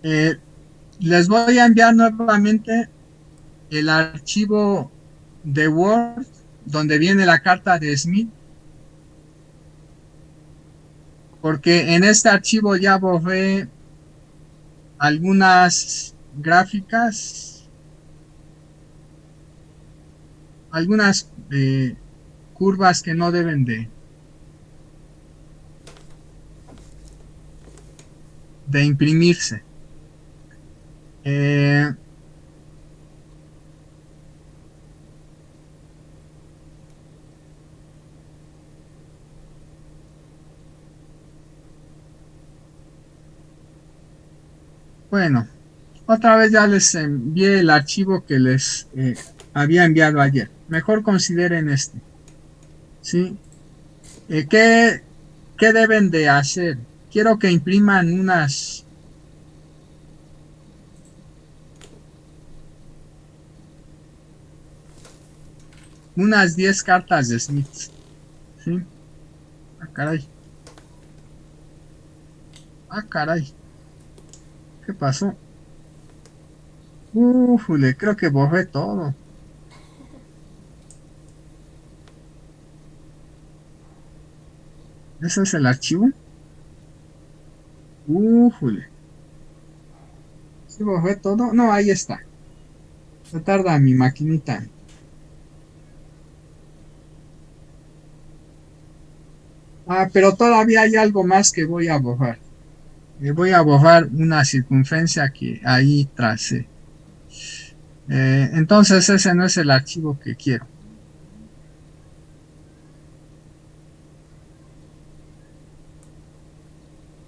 Eh, Les voy a enviar nuevamente el archivo de Word donde viene la carta de Smith, porque en este archivo ya borré algunas gráficas, algunas curvas que no deben de imprimirse. Eh, bueno, otra vez ya les envié el archivo que les había enviado ayer. Mejor consideren este, ¿sí? ¿Qué, qué deben de hacer? Quiero que impriman unas 10 cartas de Smith, ¿sí? Ah, caray, ah, caray, ¿qué pasó? Ufule, creo que borré todo. ¿Ese es el archivo? Ufule, ¿sí borré todo? No, ahí está. Se tarda mi maquinita. Ah, pero todavía hay algo más que voy a borrar. Voy a borrar una circunferencia que ahí tracé. Entonces ese no es el archivo que quiero.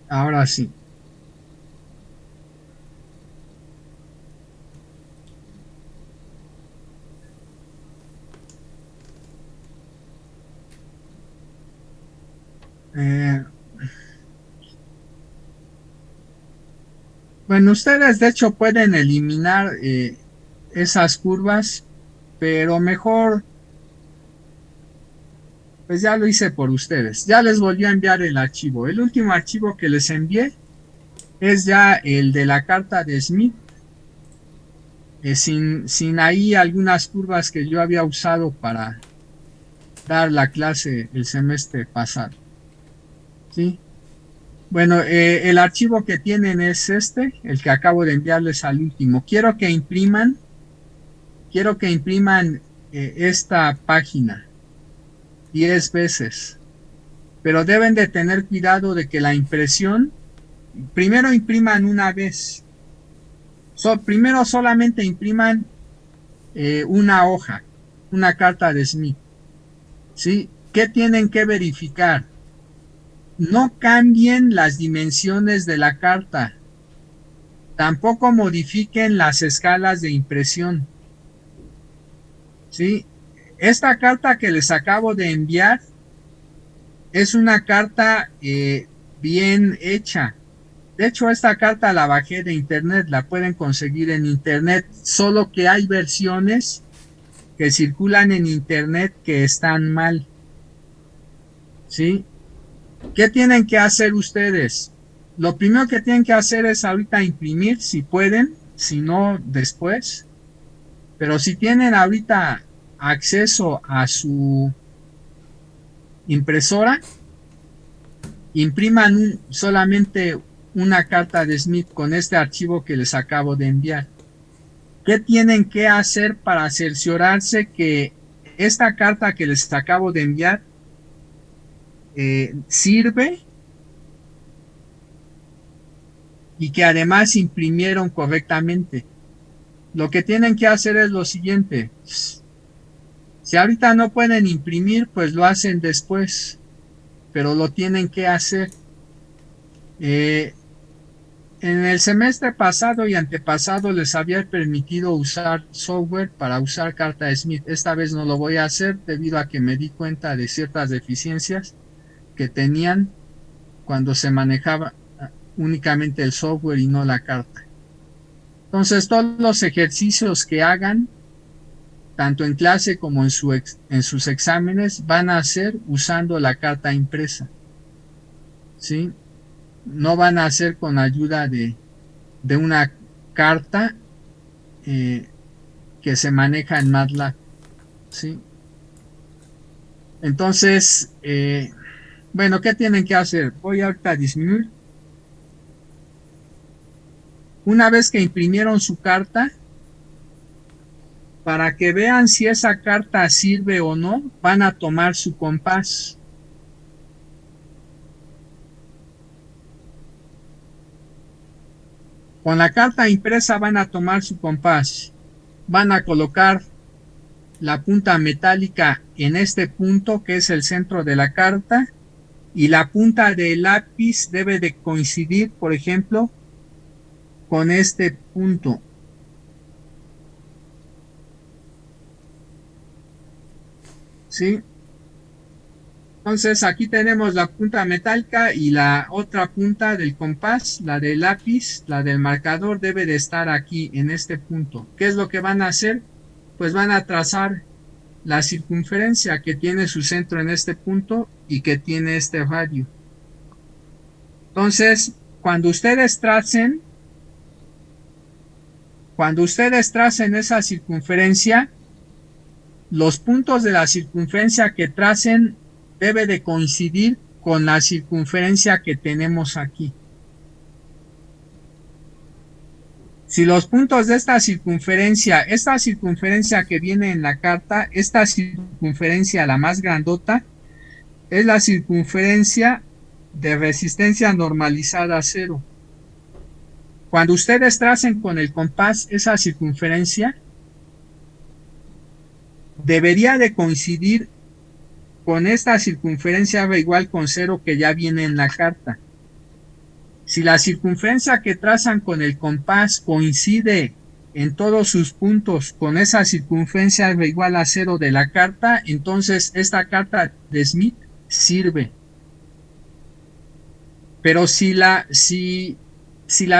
Ahora sí. Eh, bueno, ustedes de hecho pueden eliminar esas curvas, pero mejor, pues ya lo hice por ustedes. Ya les volví a enviar el archivo. El último archivo que les envié es ya el de la carta de Smith, sin ahí algunas curvas que yo había usado para dar la clase el semestre pasado. ¿Sí? Bueno, el archivo que tienen es este, el que acabo de enviarles al último. Quiero que impriman esta página 10 veces, pero deben de tener cuidado de que la impresión, primero impriman una vez, primero solamente impriman una hoja, una carta de Smith, ¿sí? ¿Qué tienen que verificar? No cambien las dimensiones de la carta, tampoco modifiquen las escalas de impresión, ¿sí? Esta carta que les acabo de enviar es una carta bien hecha. De hecho, esta carta la bajé de internet, la pueden conseguir en internet, solo que hay versiones que circulan en internet que están mal, ¿sí? ¿Qué tienen que hacer ustedes? Lo primero que tienen que hacer es ahorita imprimir, si pueden, si no, después. Pero si tienen ahorita acceso a su impresora, impriman solamente una carta de Smith con este archivo que les acabo de enviar. ¿Qué tienen que hacer para cerciorarse que esta carta que les acabo de enviar sirve y que además imprimieron correctamente? Lo que tienen que hacer es lo siguiente. Si ahorita no pueden imprimir, pues lo hacen después, pero lo tienen que hacer. Eh, En el semestre pasado y antepasado les había permitido usar software para usar carta Smith. Esta vez no lo voy a hacer debido a que me di cuenta de ciertas deficiencias que tenían cuando se manejaba únicamente el software y no la carta. Entonces, todos los ejercicios que hagan, tanto en clase como en sus exámenes, van a hacer usando la carta impresa, ¿sí? No van a hacer con ayuda de una carta que se maneja en MATLAB, ¿sí? Entonces, bueno, ¿qué tienen que hacer? Voy ahorita a disminuir. Una vez que imprimieron su carta, para que vean si esa carta sirve o no, van a tomar su compás. Con la carta impresa van a tomar su compás. Van a colocar la punta metálica en este punto que es el centro de la carta y la punta del lápiz debe de coincidir, por ejemplo, con este punto. ¿Sí? Entonces aquí tenemos la punta metálica y la otra punta del compás, la del lápiz, la del marcador debe de estar aquí en este punto. ¿Qué es lo que van a hacer? Pues van a trazar la circunferencia que tiene su centro en este punto y que tiene este radio. Entonces, cuando ustedes tracen esa circunferencia, los puntos de la circunferencia que tracen debe de coincidir con la circunferencia que tenemos aquí. Si los puntos de esta circunferencia que viene en la carta, esta circunferencia, la más grandota, es la circunferencia de resistencia normalizada a cero. Cuando ustedes tracen con el compás esa circunferencia, debería de coincidir con esta circunferencia V igual con cero que ya viene en la carta. Si la circunferencia que trazan con el compás coincide en todos sus puntos con esa circunferencia V igual a cero de la carta, entonces esta carta de Smith sirve. Pero si la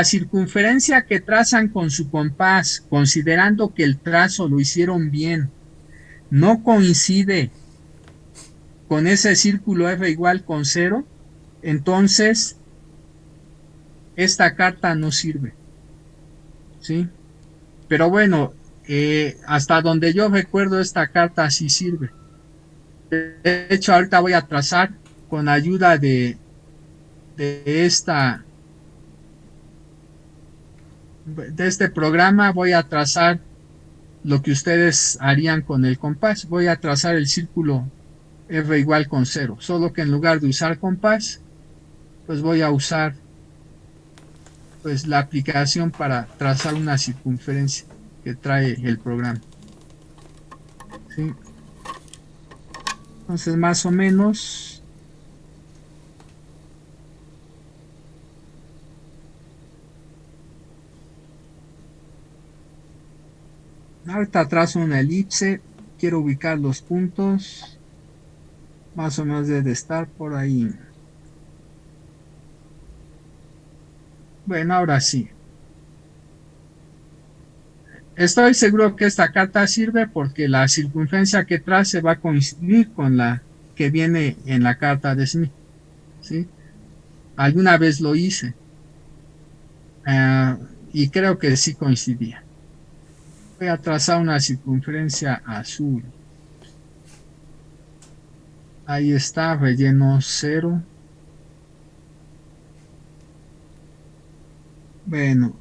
circunferencia que trazan con su compás, considerando que el trazo lo hicieron bien, no coincide con ese círculo F igual con cero, entonces esta carta no sirve. ¿Sí? Pero bueno, hasta donde yo recuerdo esta carta sí sirve. De hecho, ahorita voy a trazar con ayuda de este programa, voy a trazar lo que ustedes harían con el compás. Voy a trazar el círculo F igual con cero, solo que en lugar de usar compás, pues voy a usar pues la aplicación para trazar una circunferencia que trae el programa. ¿Sí? Entonces, más o menos, ahorita trazo una elipse, quiero ubicar los puntos, más o menos debe estar por ahí. Bueno, ahora sí. Estoy seguro que esta carta sirve porque la circunferencia que trace va a coincidir con la que viene en la carta de Smith. ¿Sí? Alguna vez lo hice y creo que sí coincidía. Voy a trazar una circunferencia azul. Ahí está, relleno cero. Bueno,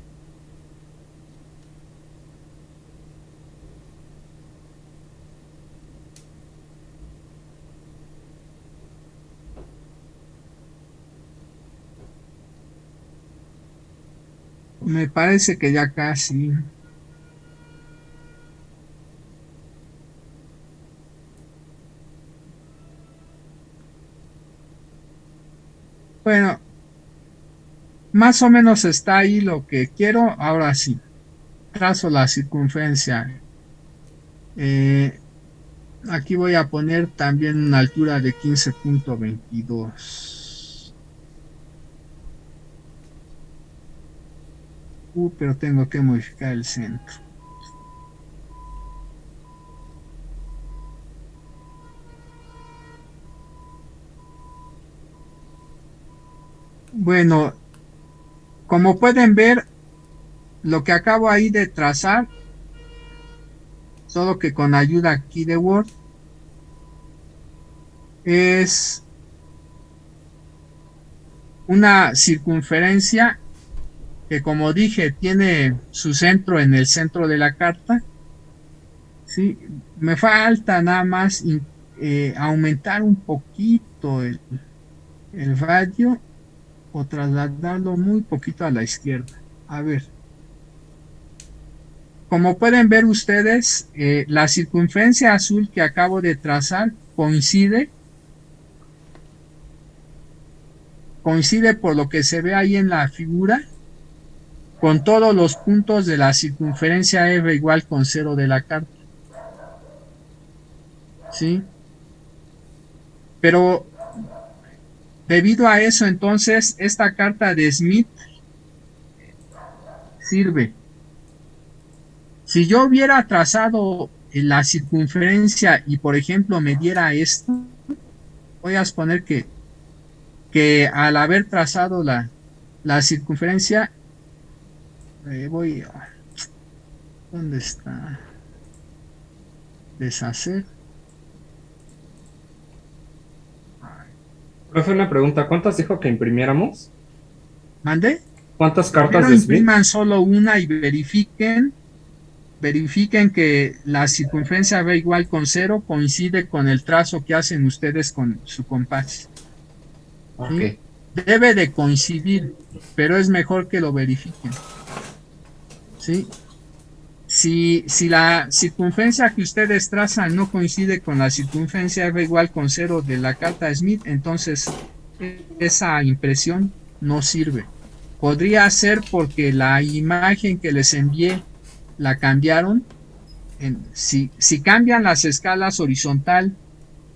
me parece que ya casi. Bueno, más o menos está ahí lo que quiero. Ahora sí, trazo la circunferencia. Eh, Aquí voy a poner también una altura de 15.22. Pero tengo que modificar el centro. Bueno, como pueden ver, lo que acabo ahí de trazar, solo que con ayuda aquí de Word, es una circunferencia que, como dije, tiene su centro en el centro de la carta. Sí, me falta nada más aumentar un poquito el radio o trasladarlo muy poquito a la izquierda. A ver, como pueden ver ustedes, la circunferencia azul que acabo de trazar coincide por lo que se ve ahí en la figura con todos los puntos de la circunferencia R igual con cero de la carta. ¿Sí? Pero debido a eso, entonces, esta carta de Smith sirve. Si yo hubiera trazado la circunferencia y, por ejemplo, me diera esto, voy a exponer que al haber trazado la circunferencia, voy a... ¿Dónde está? Deshacer. Profe, una pregunta, ¿cuántas dijo que imprimiéramos? ¿Mande? ¿Cuántas cartas Primero de Smith? impriman solo una y verifiquen que la circunferencia B igual con cero coincide con el trazo que hacen ustedes con su compás. Ok. ¿Sí? Debe de coincidir, pero es mejor que lo verifiquen. ¿Sí? Si la circunferencia que ustedes trazan no coincide con la circunferencia R igual con cero de la carta Smith, entonces esa impresión no sirve. Podría ser porque la imagen que les envié la cambiaron. Si cambian las escalas horizontal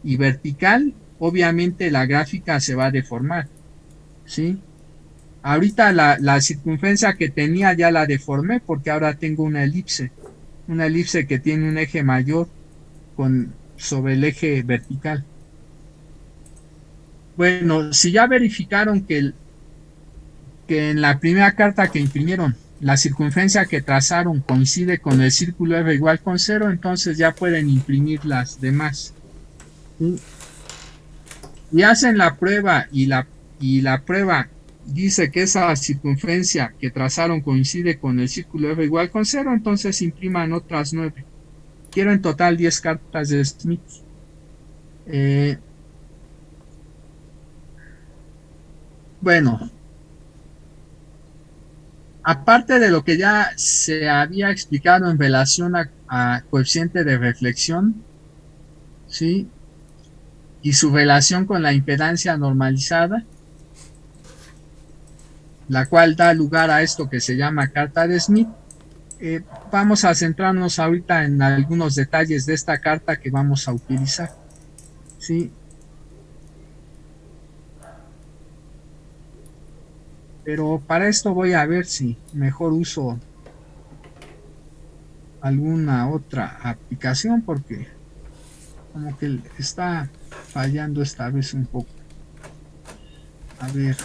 y vertical, obviamente la gráfica se va a deformar. ¿Sí? Ahorita la circunferencia que tenía ya la deformé porque ahora tengo una elipse que tiene un eje mayor sobre el eje vertical. Bueno, si ya verificaron que en la primera carta que imprimieron la circunferencia que trazaron coincide con el círculo R igual con cero, entonces ya pueden imprimir las demás. ¿Sí? Y hacen la prueba y la prueba dice que esa circunferencia que trazaron coincide con el círculo R igual con cero, entonces impriman otras 9. Quiero en total 10 cartas de Smith. Eh, bueno, aparte de lo que ya se había explicado en relación a coeficiente de reflexión, ¿sí? Y su relación con la impedancia normalizada, la cual da lugar a esto que se llama carta de Smith. Vamos a centrarnos ahorita en algunos detalles de esta carta que vamos a utilizar. ¿Sí? Pero para esto voy a ver si mejor uso alguna otra aplicación porque como que está fallando esta vez un poco. A ver.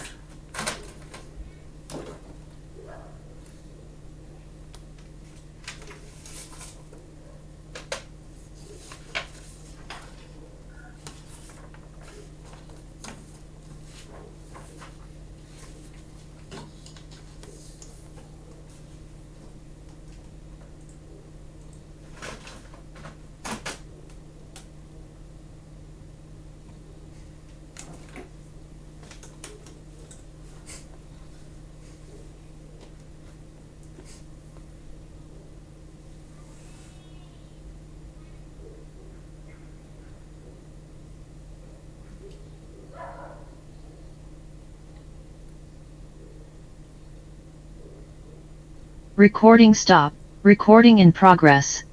Recording stop. Recording in progress.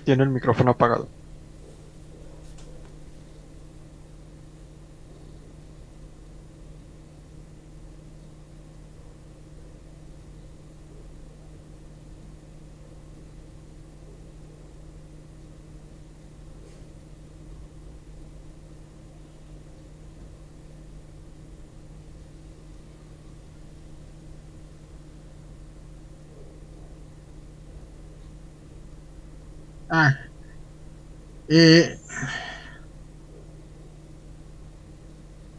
tiene el micrófono apagado. Ah, eh,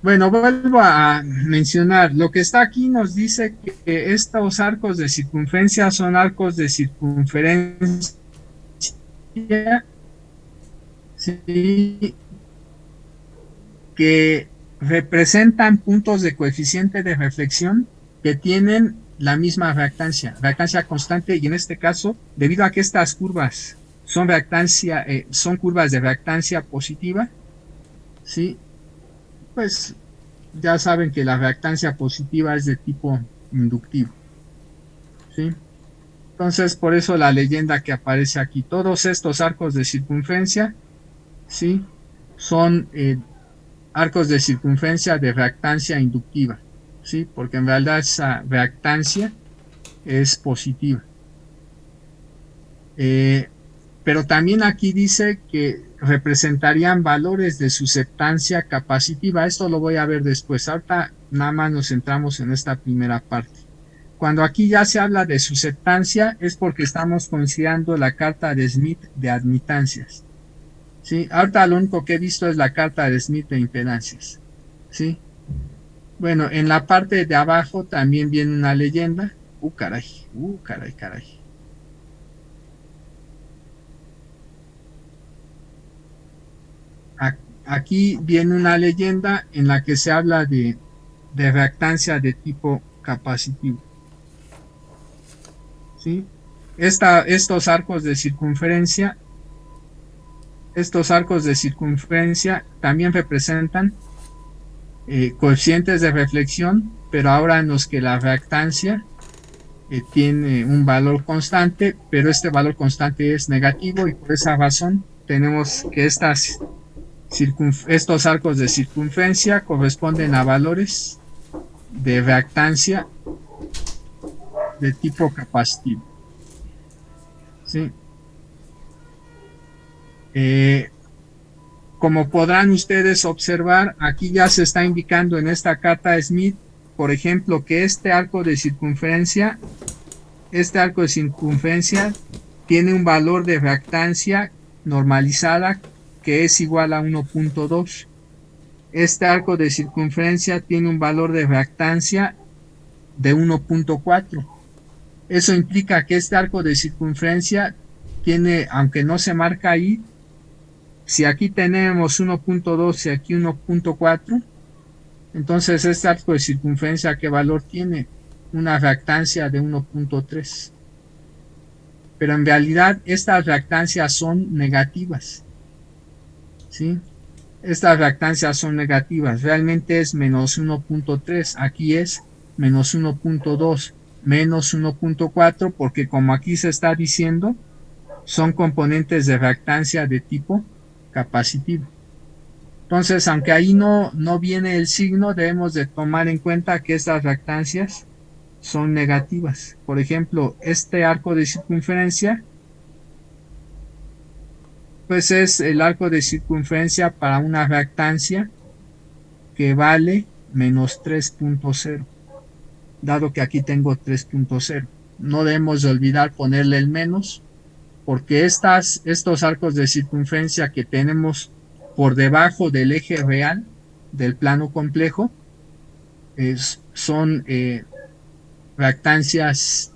bueno, vuelvo a mencionar, lo que está aquí nos dice que estos arcos de circunferencia son arcos de circunferencia, ¿sí? Que representan puntos de coeficiente de reflexión que tienen la misma reactancia constante, y en este caso, debido a que estas curvas son son curvas de reactancia positiva, ¿sí? Pues ya saben que la reactancia positiva es de tipo inductivo, ¿sí? Entonces, por eso la leyenda que aparece aquí, todos estos arcos de circunferencia, ¿sí? Son arcos de circunferencia de reactancia inductiva, ¿sí? Porque en realidad esa reactancia es positiva. Pero también aquí dice que representarían valores de susceptancia capacitiva. Esto lo voy a ver después. Ahorita nada más nos centramos en esta primera parte. Cuando aquí ya se habla de susceptancia es porque estamos considerando la carta de Smith de admitancias, ¿sí? Ahorita lo único que he visto es la carta de Smith de impedancias, ¿sí? Bueno, en la parte de abajo también viene una leyenda. Caray, caray. Aquí viene una leyenda en la que se habla de reactancia de tipo capacitivo, ¿sí? Estos arcos de circunferencia también representan coeficientes de reflexión, pero ahora en los que la reactancia tiene un valor constante, pero este valor constante es negativo, y por esa razón tenemos que estos arcos de circunferencia corresponden a valores de reactancia de tipo capacitivo, ¿sí? Como podrán ustedes observar, aquí ya se está indicando en esta carta de Smith, por ejemplo, que este arco de circunferencia tiene un valor de reactancia normalizada que es igual a 1.2. Este arco de circunferencia tiene un valor de reactancia de 1.4. Eso implica que este arco de circunferencia tiene, aunque no se marca ahí, si aquí tenemos 1.2 y aquí 1.4, entonces este arco de circunferencia, ¿qué valor tiene? Una reactancia de 1.3. Pero en realidad estas reactancias son negativas, ¿sí? Estas reactancias son negativas. Realmente es menos 1.3. Aquí es menos 1.2, menos 1.4, porque como aquí se está diciendo, son componentes de reactancia de tipo capacitivo. Entonces, aunque ahí no viene el signo, debemos de tomar en cuenta que estas reactancias son negativas. Por ejemplo, este arco de circunferencia, pues es el arco de circunferencia para una reactancia que vale menos 3.0, dado que aquí tengo 3.0. No debemos de olvidar ponerle el menos, porque estos arcos de circunferencia que tenemos por debajo del eje real del plano complejo son reactancias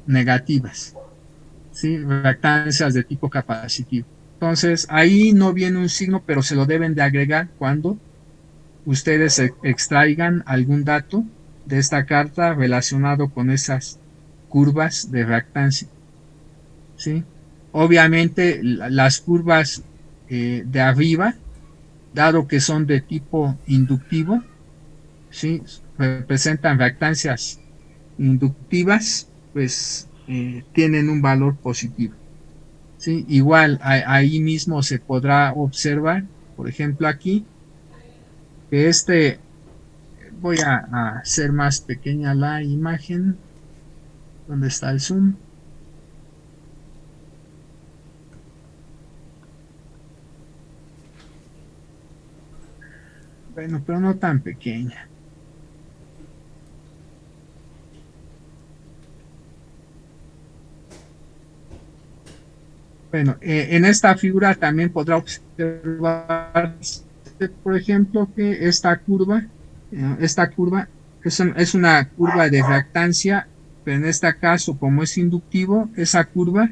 negativas, ¿sí? Reactancias de tipo capacitivo. Entonces, ahí no viene un signo, pero se lo deben de agregar cuando ustedes extraigan algún dato de esta carta relacionado con esas curvas de reactancia, ¿sí? Obviamente, las curvas de arriba, dado que son de tipo inductivo, ¿sí? Representan reactancias inductivas, pues tienen un valor positivo, ¿sí? Igual ahí mismo se podrá observar, por ejemplo aquí, que voy a hacer más pequeña la imagen, ¿dónde está el zoom? Bueno, pero no tan pequeña. Bueno, en esta figura también podrá observar, por ejemplo, que esta curva es una curva de reactancia, pero en este caso, como es inductivo, esa curva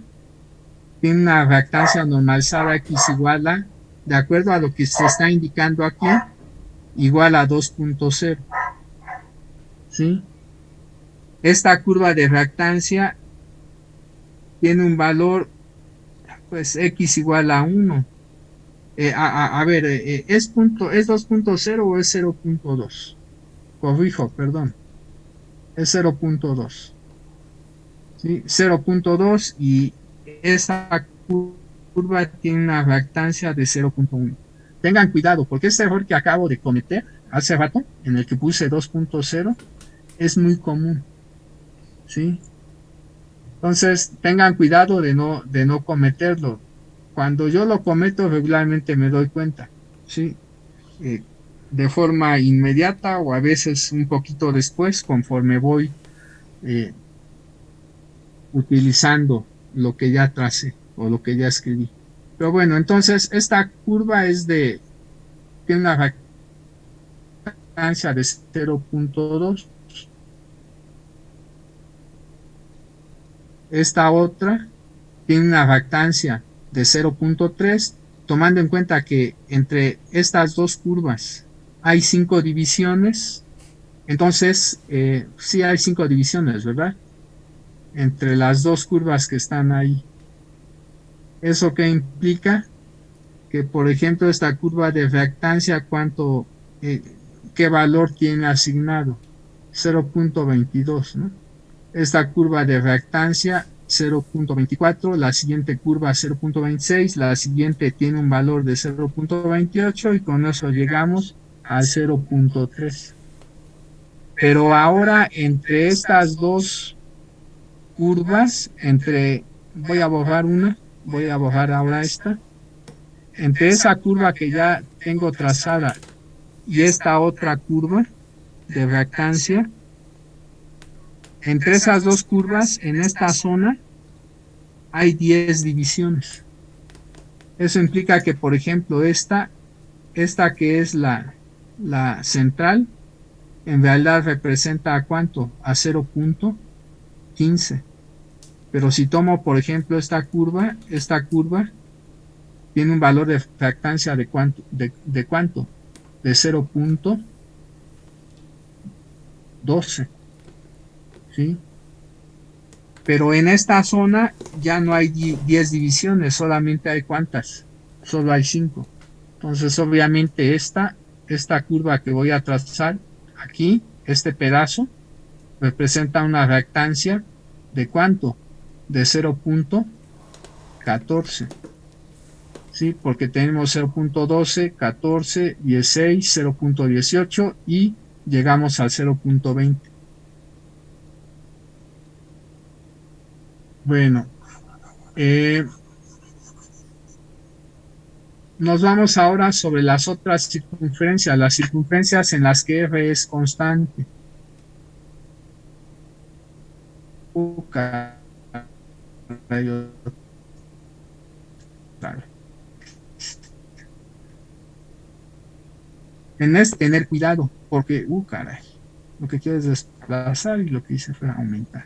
tiene una reactancia normalizada X igual a, de acuerdo a lo que se está indicando aquí, igual a 2.0, ¿sí? Esta curva de reactancia tiene un valor, pues, X igual a 1. A ver, ¿es 2.0 o es 0.2? Corrijo, perdón, es 0.2. ¿Sí? 0.2 y esa curva tiene una reactancia de 0.1. Tengan cuidado, porque este error que acabo de cometer hace rato, en el que puse 2.0, es muy común, ¿sí? Entonces, tengan cuidado de no cometerlo. Cuando yo lo cometo, regularmente me doy cuenta, ¿sí? Eh, de forma inmediata o a veces un poquito después, conforme voy eh, utilizando lo que ya tracé o lo que ya escribí. Pero bueno, entonces esta curva tiene una reactancia de 0.2. Esta otra tiene una reactancia de 0.3, tomando en cuenta que entre estas dos curvas hay 5 divisiones. Entonces, sí hay 5 divisiones, ¿verdad? Entre las dos curvas que están ahí. ¿Eso qué implica? Que, por ejemplo, esta curva de reactancia, eh, qué valor tiene asignado? 0.22, ¿no? Esta curva de reactancia 0.24, la siguiente curva 0.26, la siguiente tiene un valor de 0.28 y con eso llegamos al 0.3. Pero ahora entre estas dos curvas, voy a borrar una, voy a borrar ahora esta, entre esa curva que ya tengo trazada y esta otra curva de reactancia, entre esas dos curvas, en esta zona, hay 10 divisiones. Eso implica que, por ejemplo, esta que es la central, en realidad representa ¿a cuánto? A 0.15. Pero si tomo, por ejemplo, esta curva tiene un valor de reactancia de cuánto, de cuánto, de 0.12, ¿sí? Pero en esta zona ya no hay 10 divisiones, solamente hay ¿cuántas? Solo hay 5. Entonces, obviamente, esta curva que voy a trazar aquí, este pedazo, representa una reactancia de ¿cuánto? De 0.14. ¿Sí? Porque tenemos 0.12, 14, 16, 0.18 y llegamos al 0.20. Bueno, eh, nos vamos ahora sobre las otras circunferencias, las circunferencias en las que R es constante. Claro. Tener cuidado, porque, caray, lo que quiero es desplazar y lo que hice fue aumentar.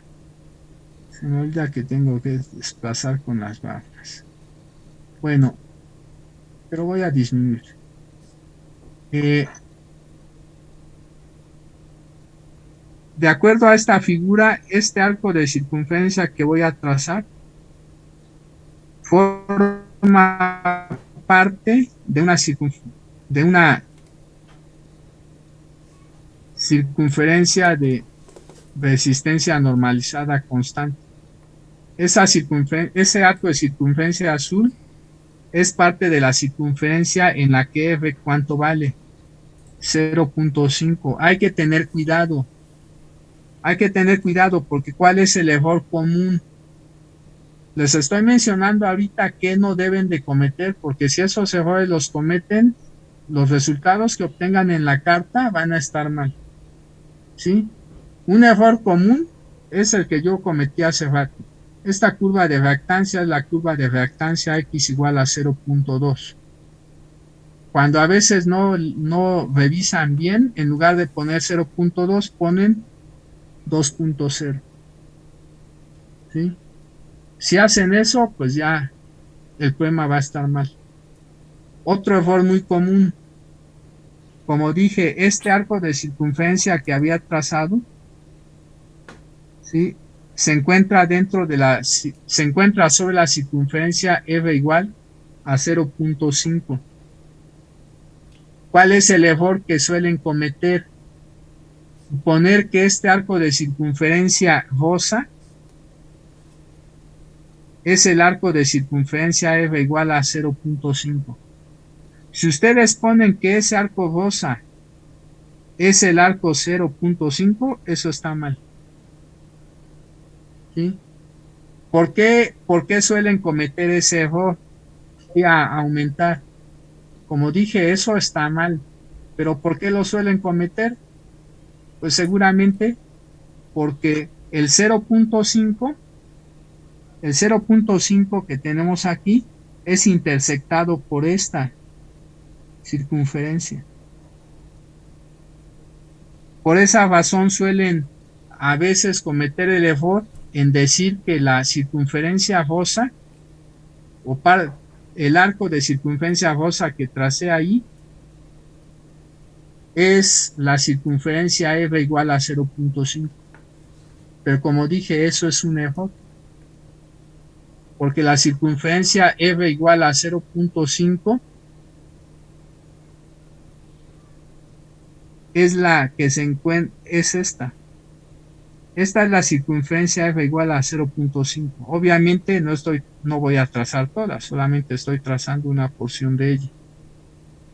Se me olvida que tengo que desplazar con las barras. Bueno, pero voy a disminuir. De acuerdo a esta figura, este arco de circunferencia que voy a trazar forma parte de una circunferencia de resistencia normalizada constante. ese arco de circunferencia azul es parte de la circunferencia en la que R, ¿cuánto vale? 0.5. Hay que tener cuidado porque ¿cuál es el error común? Les estoy mencionando ahorita que no deben de cometer, porque si esos errores los cometen, los resultados que obtengan en la carta van a estar mal. ¿Sí? Un error común es el que yo cometí hace rato. Esta curva de reactancia es la curva de reactancia X igual a 0.2. Cuando a veces no revisan bien, en lugar de poner 0.2, ponen 2.0. ¿Sí? Si hacen eso, pues ya el problema va a estar mal. Otro error muy común, como dije, este arco de circunferencia que había trazado, ¿sí? Se encuentra sobre la circunferencia R igual a 0.5. ¿Cuál es el error que suelen cometer? Poner que este arco de circunferencia rosa es el arco de circunferencia R igual a 0.5. Si ustedes ponen que ese arco rosa es el arco 0.5, eso está mal. ¿Sí? ¿Por qué suelen cometer ese error? Y a aumentar. Como dije, eso está mal. ¿Pero por qué lo suelen cometer? Pues seguramente porque el 0.5 que tenemos aquí es intersectado por esta circunferencia. Por esa razón suelen a veces cometer el error en decir que la circunferencia rosa o el arco de circunferencia rosa que tracé ahí es la circunferencia R igual a 0.5. Pero como dije, eso es un error. Porque la circunferencia R igual a 0.5 es la que se encuentra, es esta. Esta es la circunferencia R igual a 0.5. Obviamente no voy a trazar todas, solamente estoy trazando una porción de ella.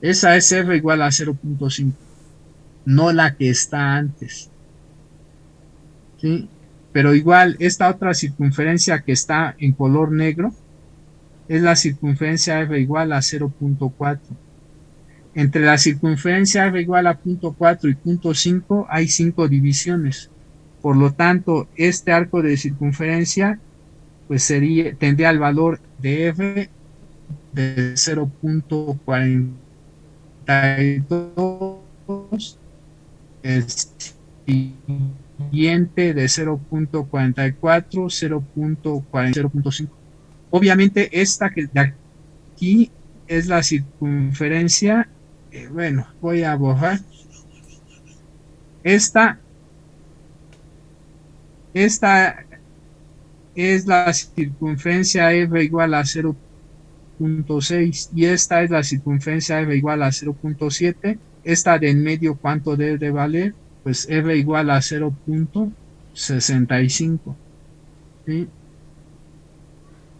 Esa es R igual a 0.5, no la que está antes. ¿Sí? Pero igual, esta otra circunferencia que está en color negro es la circunferencia R igual a 0.4. Entre la circunferencia R igual a 0.4 y 0.5 hay 5 divisiones. Por lo tanto, este arco de circunferencia pues tendría el valor de R de 0.42, el siguiente de 0.44, 0.5. Obviamente esta que de aquí es la circunferencia, bueno, voy a borrar. Esta es la circunferencia R igual a 0.6 y esta es la circunferencia R igual a 0.7. Esta de en medio, ¿cuánto debe de valer? Pues R igual a 0.65. ¿Sí?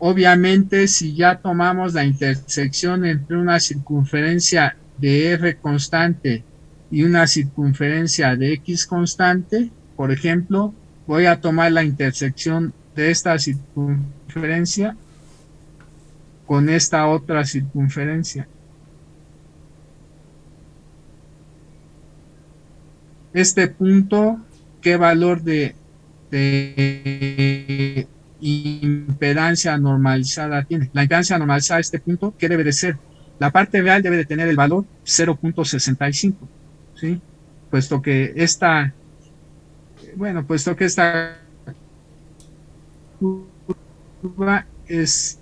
Obviamente, si ya tomamos la intersección entre una circunferencia de R constante y una circunferencia de X constante, por ejemplo, voy a tomar la intersección de esta circunferencia con esta otra circunferencia. Este punto, ¿qué valor de impedancia normalizada tiene? La impedancia normalizada a este punto, ¿qué debe de ser? La parte real debe de tener el valor 0.65, ¿sí? Puesto que esta curva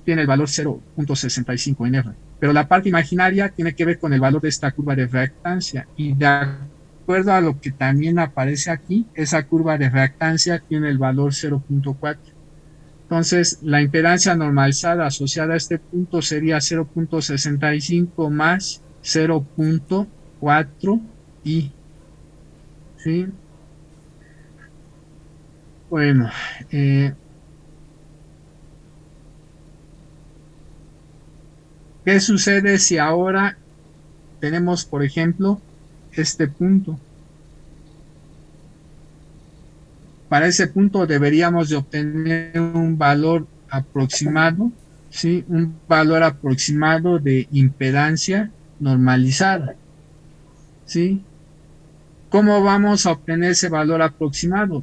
tiene el valor 0.65 en R. Pero la parte imaginaria tiene que ver con el valor de esta curva de reactancia. Y de acuerdo a lo que también aparece aquí, esa curva de reactancia tiene el valor 0.4. Entonces, la impedancia normalizada asociada a este punto sería 0.65 más 0.4 y, ¿sí? Bueno, ¿Qué sucede si ahora tenemos, por ejemplo, este punto? Para ese punto deberíamos de obtener un valor aproximado, ¿sí? Un valor aproximado de impedancia normalizada, ¿sí? ¿Cómo vamos a obtener ese valor aproximado?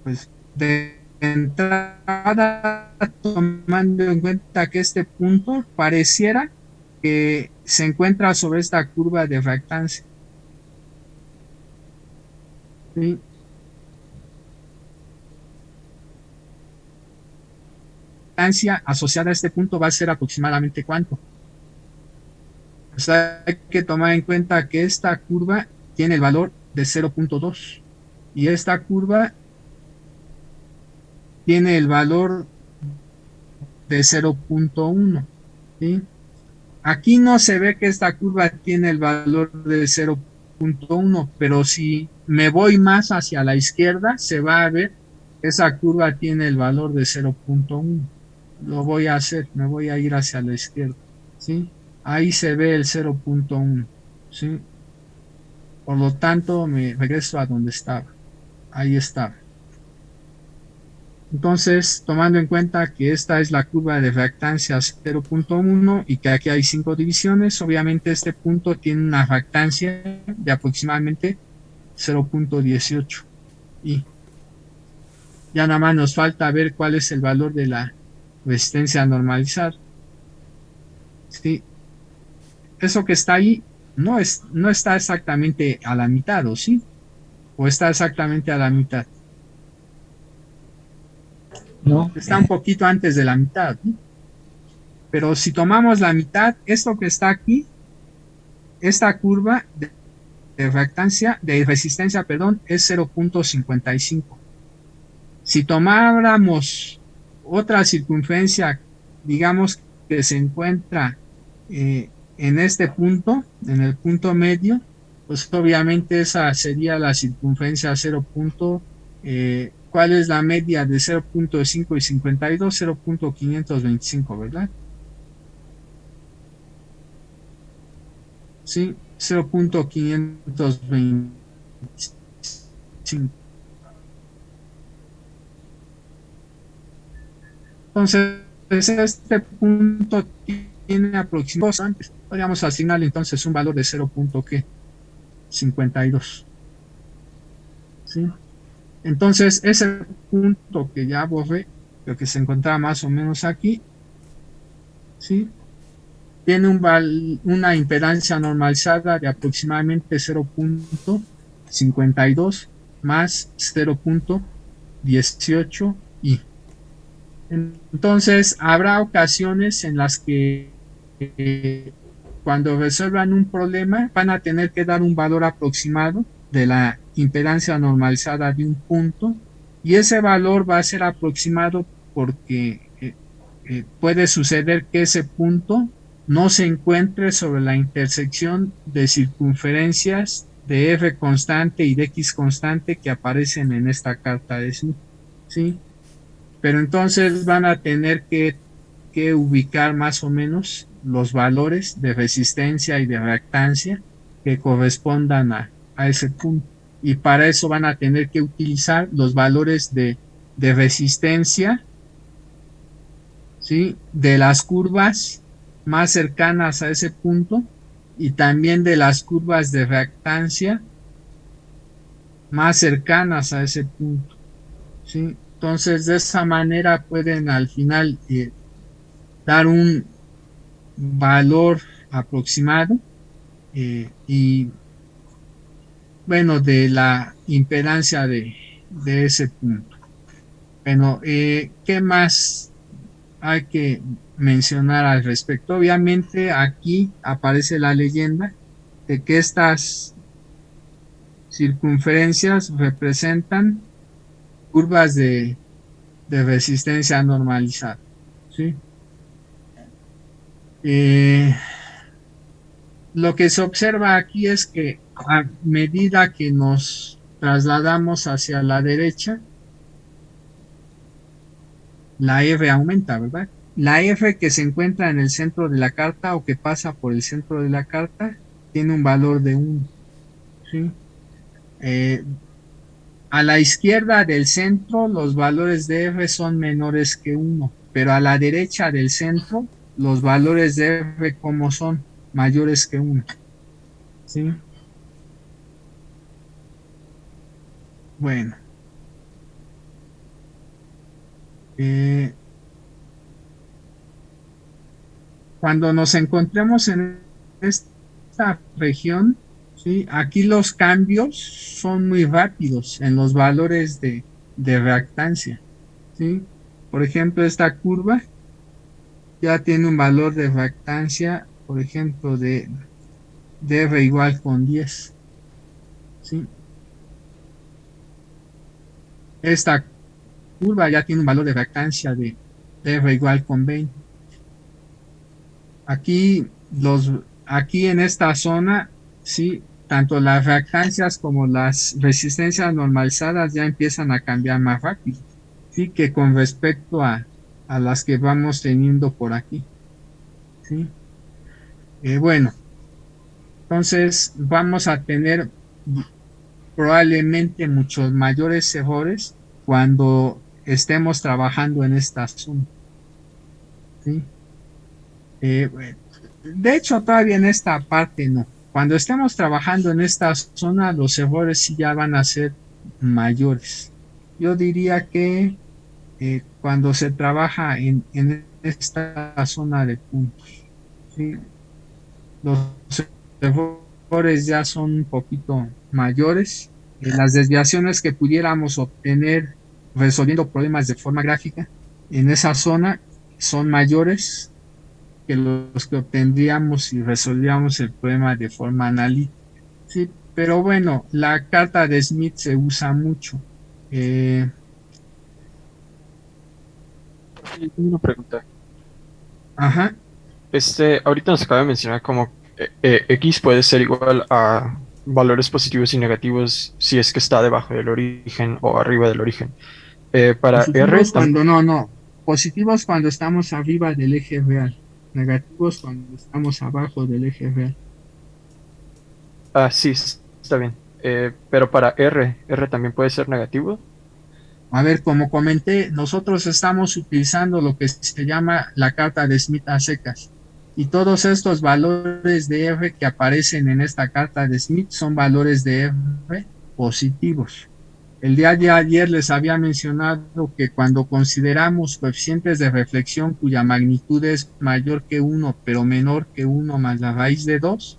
Pues de entrada, tomando en cuenta que este punto pareciera que se encuentra sobre esta curva de reactancia, ¿sí? Reactancia asociada a este punto va a ser aproximadamente ¿cuánto? O sea, hay que tomar en cuenta que esta curva tiene el valor de 0.2 y esta curva tiene el valor de 0.1, ¿sí? Aquí no se ve que esta curva tiene el valor de 0.1, pero si me voy más hacia la izquierda, se va a ver que esa curva tiene el valor de 0.1. Lo voy a hacer, me voy a ir hacia la izquierda, ¿sí? Ahí se ve el 0.1, ¿sí? Por lo tanto, me regreso a donde estaba. Ahí estaba. Entonces, tomando en cuenta que esta es la curva de reactancia 0.1 y que aquí hay 5 divisiones, obviamente este punto tiene una reactancia de aproximadamente 0.18. Y ya nada más nos falta ver cuál es el valor de la resistencia normalizada. ¿Sí? Eso que está ahí no está exactamente a la mitad, ¿o sí? ¿O está exactamente a la mitad? No. Está un poquito antes de la mitad, ¿no? Pero si tomamos la mitad, esto que está aquí, esta curva de reactancia, de resistencia, perdón, es 0.55. Si tomáramos otra circunferencia, digamos que se encuentra en este punto, en el punto medio, pues obviamente esa sería la circunferencia 0. ¿Cuál es la media de 0.5 y 52? 0.525, ¿verdad? Sí, 0.525. Entonces, este punto tiene aproximadamente, podríamos asignarle entonces un valor de 0.52. ¿Sí? Entonces, ese punto que ya borré, pero que se encontraba más o menos aquí, ¿sí? Tiene una impedancia normalizada de aproximadamente 0.52 más 0.18 y entonces habrá ocasiones en las que cuando resuelvan un problema van a tener que dar un valor aproximado de la impedancia normalizada de un punto y ese valor va a ser aproximado porque puede suceder que ese punto no se encuentre sobre la intersección de circunferencias de f constante y de x constante que aparecen en esta carta de Smith, ¿sí? Pero entonces van a tener que ubicar más o menos los valores de resistencia y de reactancia que correspondan a ese punto. Y para eso van a tener que utilizar los valores de resistencia, ¿sí? De las curvas más cercanas a ese punto y también de las curvas de reactancia más cercanas a ese punto, ¿sí? Entonces, de esa manera pueden al final dar un valor aproximado y, bueno, de la impedancia de ese punto. Bueno, ¿qué más hay que mencionar al respecto? Obviamente aquí aparece la leyenda de que estas circunferencias representan curvas de resistencia normalizada, ¿sí? Lo que se observa aquí es que a medida que nos trasladamos hacia la derecha, la R aumenta, ¿verdad? La F que se encuentra en el centro de la carta o que pasa por el centro de la carta tiene un valor de 1. ¿Sí? A la izquierda del centro los valores de F son menores que 1, pero a la derecha del centro los valores de F como son mayores que 1. ¿Sí? Bueno. Cuando nos encontremos en esta región, ¿sí? Aquí los cambios son muy rápidos en los valores de reactancia. ¿Sí? Por ejemplo, esta curva ya tiene un valor de reactancia, por ejemplo, de R igual con 10. ¿Sí? Esta curva ya tiene un valor de reactancia de R igual con 20. Aquí en esta zona, sí, tanto las reactancias como las resistencias normalizadas ya empiezan a cambiar más rápido, sí, que con respecto a las que vamos teniendo por aquí, sí. Bueno, entonces vamos a tener probablemente muchos mayores errores cuando estemos trabajando en esta zona, sí. Bueno, de hecho, todavía en esta parte no. Cuando estemos trabajando en esta zona, los errores sí ya van a ser mayores. Yo diría que cuando se trabaja en esta zona de puntos, ¿sí? Los errores ya son un poquito mayores. Las desviaciones que pudiéramos obtener resolviendo problemas de forma gráfica en esa zona son mayores que los que obtendríamos si resolvíamos el problema de forma analítica. Sí, pero bueno, la carta de Smith se usa mucho. Sí, tengo una pregunta. Ajá, Ahorita nos acaba de mencionar como X puede ser igual a valores positivos y negativos si es que está debajo del origen o arriba del origen. Para R, positivos cuando no, positivos cuando estamos arriba del eje real, negativos cuando estamos abajo del eje real. sí, está bien. Pero para R también puede ser negativo. A ver, como comenté, nosotros estamos utilizando lo que se llama la carta de Smith a secas. Y todos estos valores de R que aparecen en esta carta de Smith son valores de R positivos. El día de ayer les había mencionado que cuando consideramos coeficientes de reflexión cuya magnitud es mayor que 1, pero menor que 1 más la raíz de 2,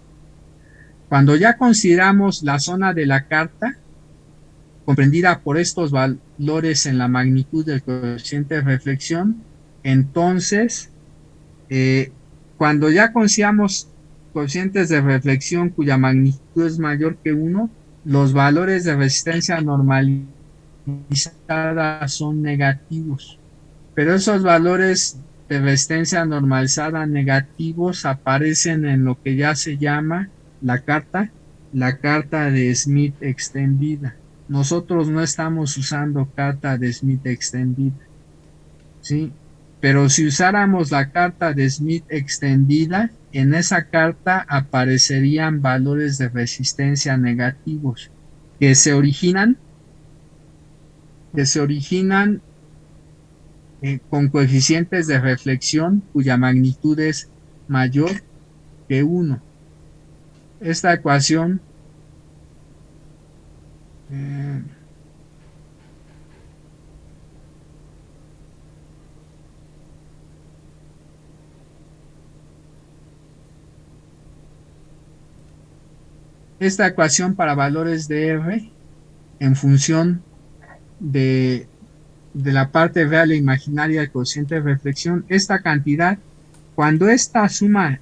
cuando ya consideramos la zona de la carta, comprendida por estos valores en la magnitud del coeficiente de reflexión, entonces, cuando ya consideramos coeficientes de reflexión cuya magnitud es mayor que 1, los valores de resistencia normalizada son negativos. Pero esos valores de resistencia normalizada negativos aparecen en lo que ya se llama la carta de Smith extendida. Nosotros no estamos usando carta de Smith extendida, ¿sí? Pero si usáramos la carta de Smith extendida, en esa carta aparecerían valores de resistencia negativos que se originan con coeficientes de reflexión cuya magnitud es mayor que 1. Esta ecuación para valores de R en función de la parte real e imaginaria del cociente de reflexión, esta cantidad, cuando esta suma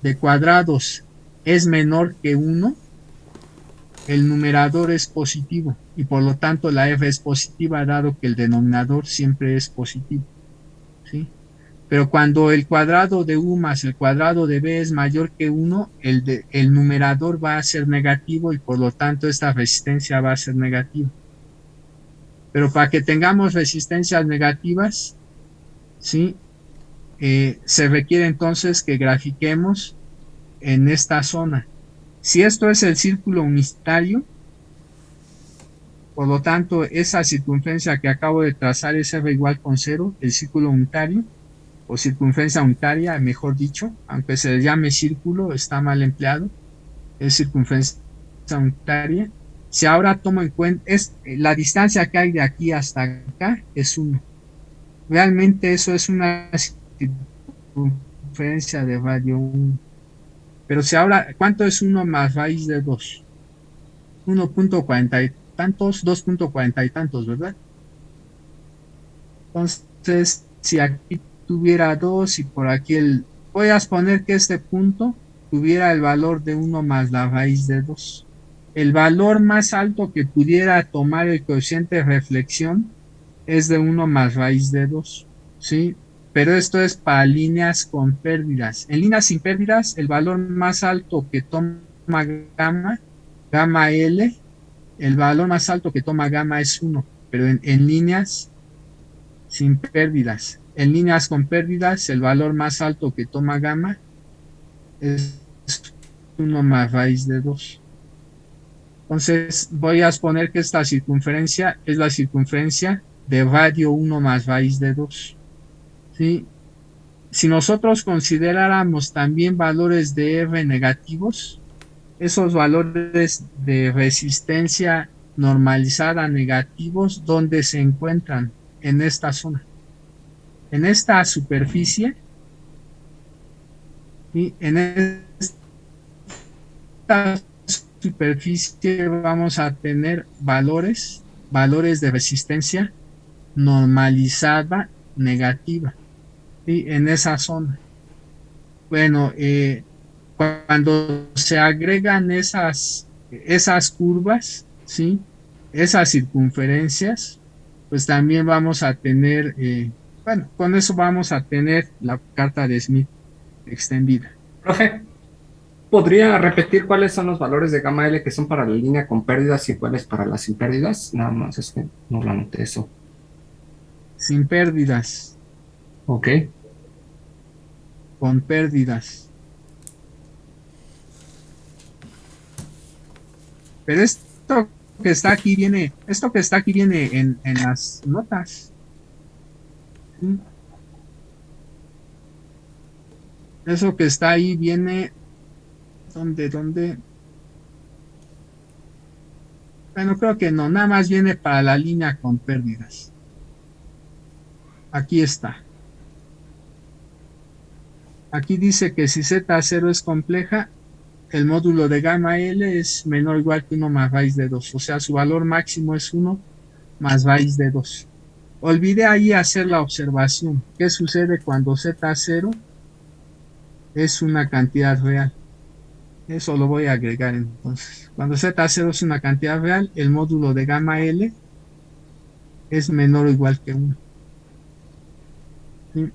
de cuadrados es menor que 1, el numerador es positivo y por lo tanto la F es positiva dado que el denominador siempre es positivo, ¿sí? Pero cuando el cuadrado de U más el cuadrado de B es mayor que 1, el numerador va a ser negativo y por lo tanto esta resistencia va a ser negativa. Pero para que tengamos resistencias negativas, ¿sí? se requiere entonces que grafiquemos en esta zona. Si esto es el círculo unitario, por lo tanto, esa circunferencia que acabo de trazar es R igual con 0, el círculo unitario, o circunferencia unitaria, mejor dicho, aunque se le llame círculo, está mal empleado, es circunferencia unitaria. Si ahora tomo en cuenta, la distancia que hay de aquí hasta acá es 1. Realmente eso es una circunferencia de radio 1. Pero si ahora, ¿cuánto es 1 más raíz de 2? 1.40 y tantos, 2.40 y tantos, ¿verdad? Entonces, si aquí tuviera 2 y por aquí voy a poner que este punto tuviera el valor de 1 más la raíz de 2. El valor más alto que pudiera tomar el coeficiente de reflexión es de 1 más raíz de 2, ¿sí? Pero esto es para líneas con pérdidas. En líneas sin pérdidas, el valor más alto que toma gamma L, el valor más alto que toma gamma es 1, pero en líneas sin pérdidas. En líneas con pérdidas, el valor más alto que toma gamma es 1 más raíz de 2. Entonces voy a exponer que esta circunferencia es la circunferencia de radio 1 más raíz de 2. ¿Sí? Si nosotros consideráramos también valores de R negativos, esos valores de resistencia normalizada negativos, ¿dónde se encuentran? En esta zona. En esta superficie, ¿sí? En esta superficie vamos a tener valores de resistencia normalizada negativa, ¿sí? En esa zona. Bueno, cuando se agregan esas curvas, ¿sí? Esas circunferencias, pues también vamos a tener, bueno, con eso vamos a tener la carta de Smith extendida. Profe, ¿podría repetir cuáles son los valores de gamma L que son para la línea con pérdidas y cuáles para las sin pérdidas? Nada más, es que no lo anoté eso. Sin pérdidas. Ok. Con pérdidas. Pero esto que está aquí viene en las notas. ¿Sí? Eso que está ahí viene, ¿dónde? Bueno, creo que no, nada más viene para la línea con pérdidas. Aquí está. Aquí dice que si Z0 es compleja, el módulo de gamma L es menor o igual que 1 más raíz de 2. O sea, su valor máximo es 1 más raíz de 2. Olvidé ahí hacer la observación. ¿Qué sucede cuando Z0 es una cantidad real? Eso lo voy a agregar entonces. Cuando Z0 es una cantidad real, el módulo de gamma L es menor o igual que 1. ¿Sí?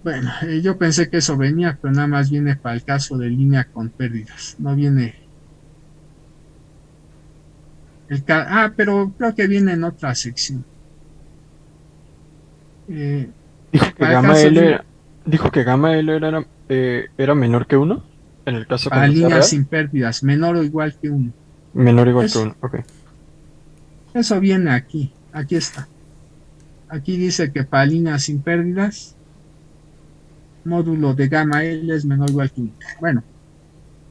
Bueno, yo pensé que eso venía, pero nada más viene para el caso de línea con pérdidas. No viene pero creo que viene en otra sección. Dijo que Para el gamma caso L, de dijo que gamma L era menor que 1 en el caso para cuando sea líneas real. sin pérdidas, menor o igual que 1. Menor o igual que 1, ok. Eso viene aquí está. Aquí dice que para líneas sin pérdidas, módulo de gamma L es menor o igual que 1. Bueno,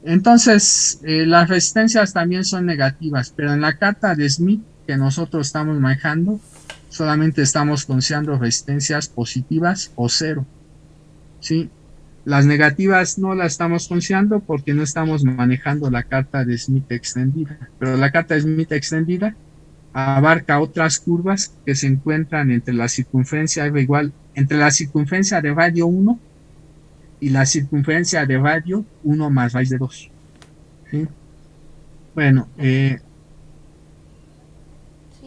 entonces las resistencias también son negativas, pero en la carta de Smith que nosotros estamos manejando, solamente estamos considerando resistencias positivas o 0. ¿Sí? Las negativas no las estamos considerando porque no estamos manejando la carta de Smith extendida, pero la carta de Smith extendida abarca otras curvas que se encuentran entre la circunferencia entre la circunferencia de radio 1 y la circunferencia de radio 1 más raíz de 2. ¿Sí? Bueno,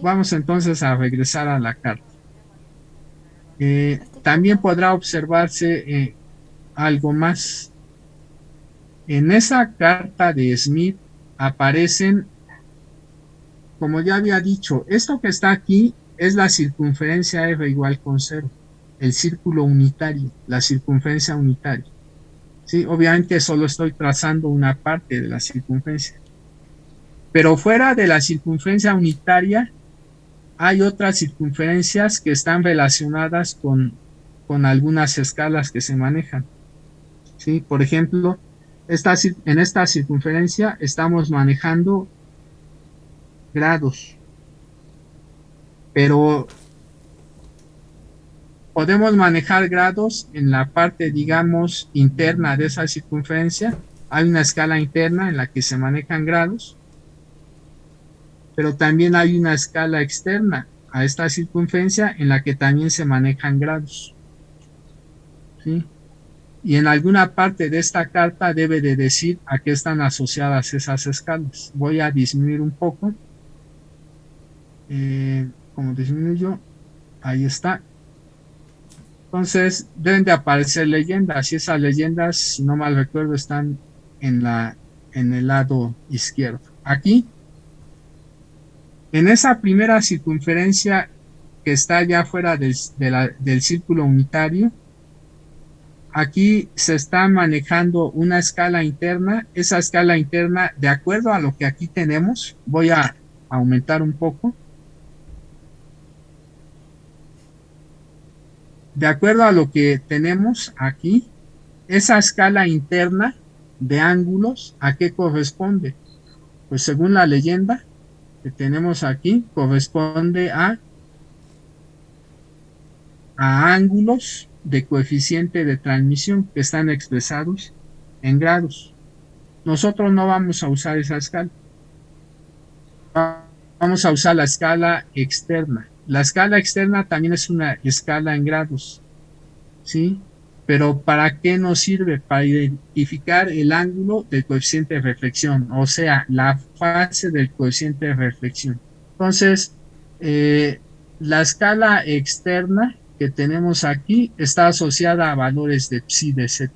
vamos entonces a regresar a la carta. También podrá observarse algo más. En esa carta de Smith aparecen, como ya había dicho, esto que está aquí es la circunferencia R igual con 0. el círculo unitario, la circunferencia unitaria. ¿Sí? Obviamente solo estoy trazando una parte de la circunferencia. Pero fuera de la circunferencia unitaria hay otras circunferencias que están relacionadas con algunas escalas que se manejan. ¿Sí? Por ejemplo, en esta circunferencia estamos manejando grados, pero podemos manejar grados en la parte, digamos, interna de esa circunferencia. Hay una escala interna en la que se manejan grados, pero también hay una escala externa a esta circunferencia en la que también se manejan grados. ¿Sí? Y en alguna parte de esta carta debe de decir a qué están asociadas esas escalas. Voy a disminuir un poco. Como disminuyo, ahí está. Entonces deben de aparecer leyendas y esas leyendas, si no mal recuerdo, están en el lado izquierdo. Aquí, en esa primera circunferencia que está ya fuera del círculo unitario, aquí se está manejando una escala interna. Esa escala interna, de acuerdo a lo que aquí tenemos, voy a aumentar un poco. De acuerdo a lo que tenemos aquí, esa escala interna de ángulos, ¿a qué corresponde? Pues según la leyenda que tenemos aquí, corresponde a ángulos de coeficiente de transmisión que están expresados en grados. Nosotros no vamos a usar esa escala. Vamos a usar la escala externa. La escala externa también es una escala en grados, ¿sí? Pero ¿para qué nos sirve? Para identificar el ángulo del coeficiente de reflexión, o sea, la fase del coeficiente de reflexión. Entonces, la escala externa que tenemos aquí está asociada a valores de psi de z.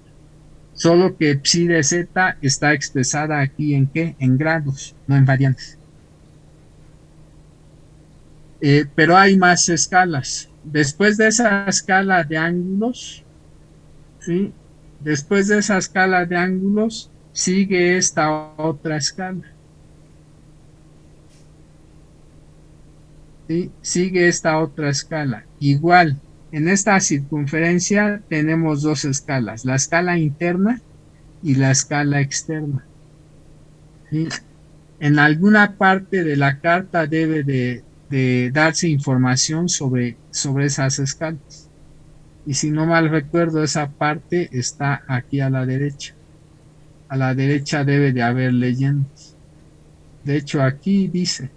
Solo que psi de z está expresada aquí ¿en qué? En grados, no en variantes. Pero hay más escalas. Después de esa escala de ángulos, ¿sí? Después de esa escala de ángulos, sigue esta otra escala. ¿Sí? Sigue esta otra escala. Igual, en esta circunferencia tenemos dos escalas, la escala interna y la escala externa. ¿Sí? En alguna parte de la carta debe de darse información sobre esas escalas. Y si no mal recuerdo, esa parte está aquí a la derecha. A la derecha debe de haber leyendas. De hecho, aquí dice,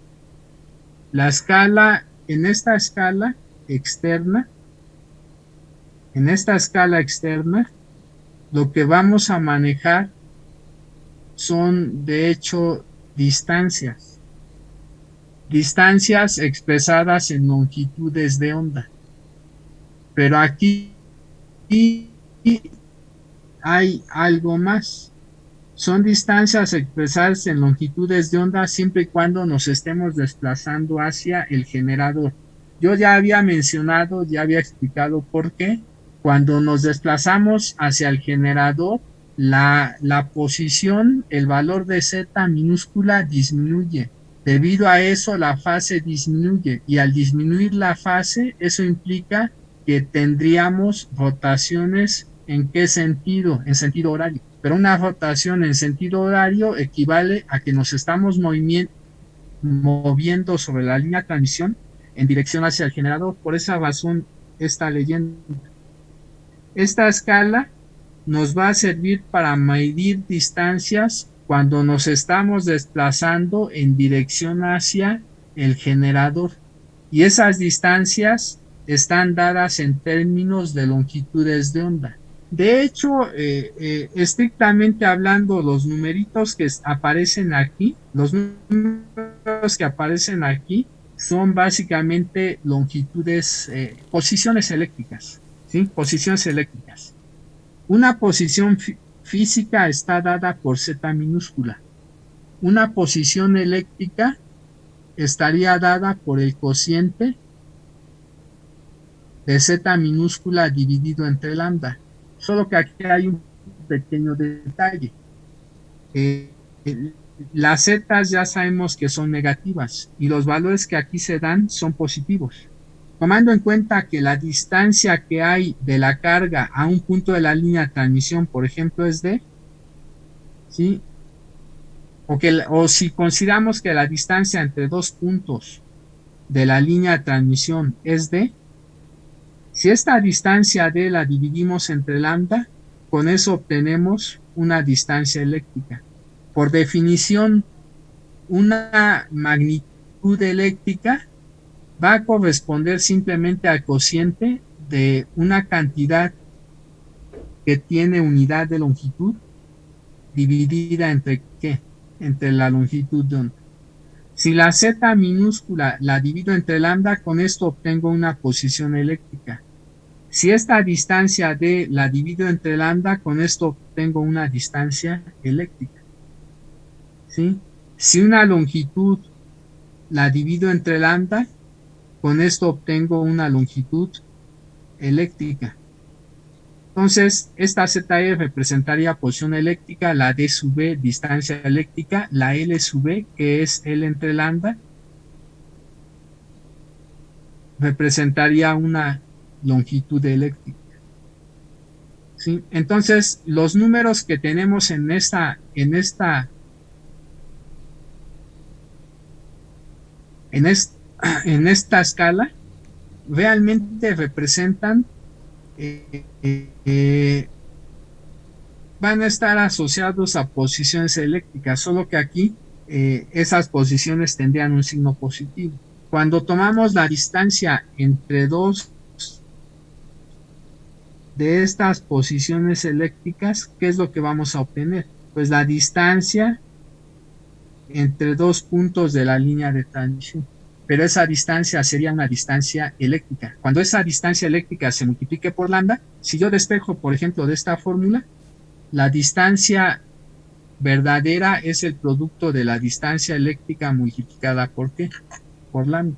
la escala, en esta escala externa, lo que vamos a manejar son, de hecho, distancias expresadas en longitudes de onda. Pero aquí hay algo más. Son distancias expresadas en longitudes de onda siempre y cuando nos estemos desplazando hacia el generador. Yo ya había mencionado, ya había explicado por qué. Cuando nos desplazamos hacia el generador, la posición, el valor de z minúscula disminuye. Debido a eso, la fase disminuye, y al disminuir la fase, eso implica que tendríamos rotaciones. ¿En qué sentido? En sentido horario. Pero una rotación en sentido horario equivale a que nos estamos moviendo sobre la línea de transmisión en dirección hacia el generador. Por esa razón, esta leyenda. Esta escala nos va a servir para medir distancias cuando nos estamos desplazando en dirección hacia el generador. Y esas distancias están dadas en términos de longitudes de onda. De hecho, estrictamente hablando, los numeritos que aparecen aquí, son básicamente longitudes, posiciones eléctricas, ¿sí? Posiciones eléctricas. Una posición física está dada por z minúscula. Una posición eléctrica estaría dada por el cociente de z minúscula dividido entre lambda. Solo que aquí hay un pequeño detalle. Eh, las zetas ya sabemos que son negativas y los valores que aquí se dan son positivos. Tomando en cuenta que la distancia que hay de la carga a un punto de la línea de transmisión, por ejemplo, es d, ¿sí? O si consideramos que la distancia entre dos puntos de la línea de transmisión es d, si esta distancia d la dividimos entre lambda, con eso obtenemos una distancia eléctrica. Por definición, una magnitud eléctrica va a corresponder simplemente al cociente de una cantidad que tiene unidad de longitud dividida entre ¿qué? Entre la longitud de onda. Si la z minúscula la divido entre lambda, con esto obtengo una posición eléctrica. Si esta distancia d la divido entre lambda, con esto obtengo una distancia eléctrica. ¿Sí? Si una longitud la divido entre lambda, con esto obtengo una longitud eléctrica. Entonces, esta ZE representaría posición eléctrica, la D sub B, distancia eléctrica, la L sub B, que es L entre lambda, representaría una longitud eléctrica. ¿Sí? Entonces, los números que tenemos en esta escala realmente representan van a estar asociados a posiciones eléctricas, solo que aquí esas posiciones tendrían un signo positivo. Cuando tomamos la distancia entre dos de estas posiciones eléctricas, ¿qué es lo que vamos a obtener? Pues la distancia entre dos puntos de la línea de transmisión. Pero esa distancia sería una distancia eléctrica. Cuando esa distancia eléctrica se multiplique por lambda, si yo despejo, por ejemplo, de esta fórmula, la distancia verdadera es el producto de la distancia eléctrica multiplicada por ¿qué? Por lambda.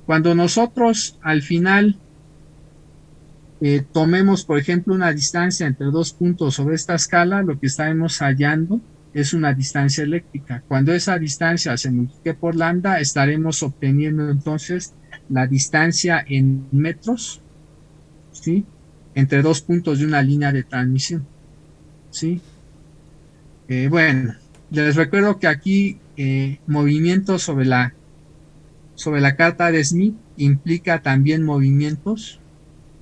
Cuando nosotros al final tomemos, por ejemplo, una distancia entre dos puntos sobre esta escala, lo que estaremos hallando es una distancia eléctrica. Cuando esa distancia se multiplique por lambda, estaremos obteniendo entonces la distancia en metros, ¿sí? Entre dos puntos de una línea de transmisión, ¿sí? Bueno, les recuerdo que aquí movimiento sobre la carta de Smith implica también movimientos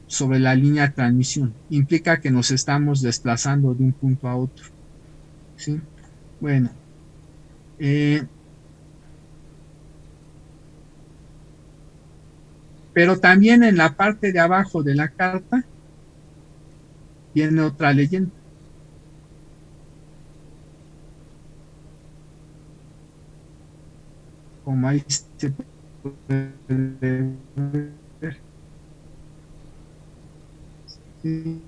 sobre la línea de transmisión. Implica que nos estamos desplazando de un punto a otro, ¿sí? Bueno, pero también en la parte de abajo de la carta viene otra leyenda. Como ahí se puede ver. Sí.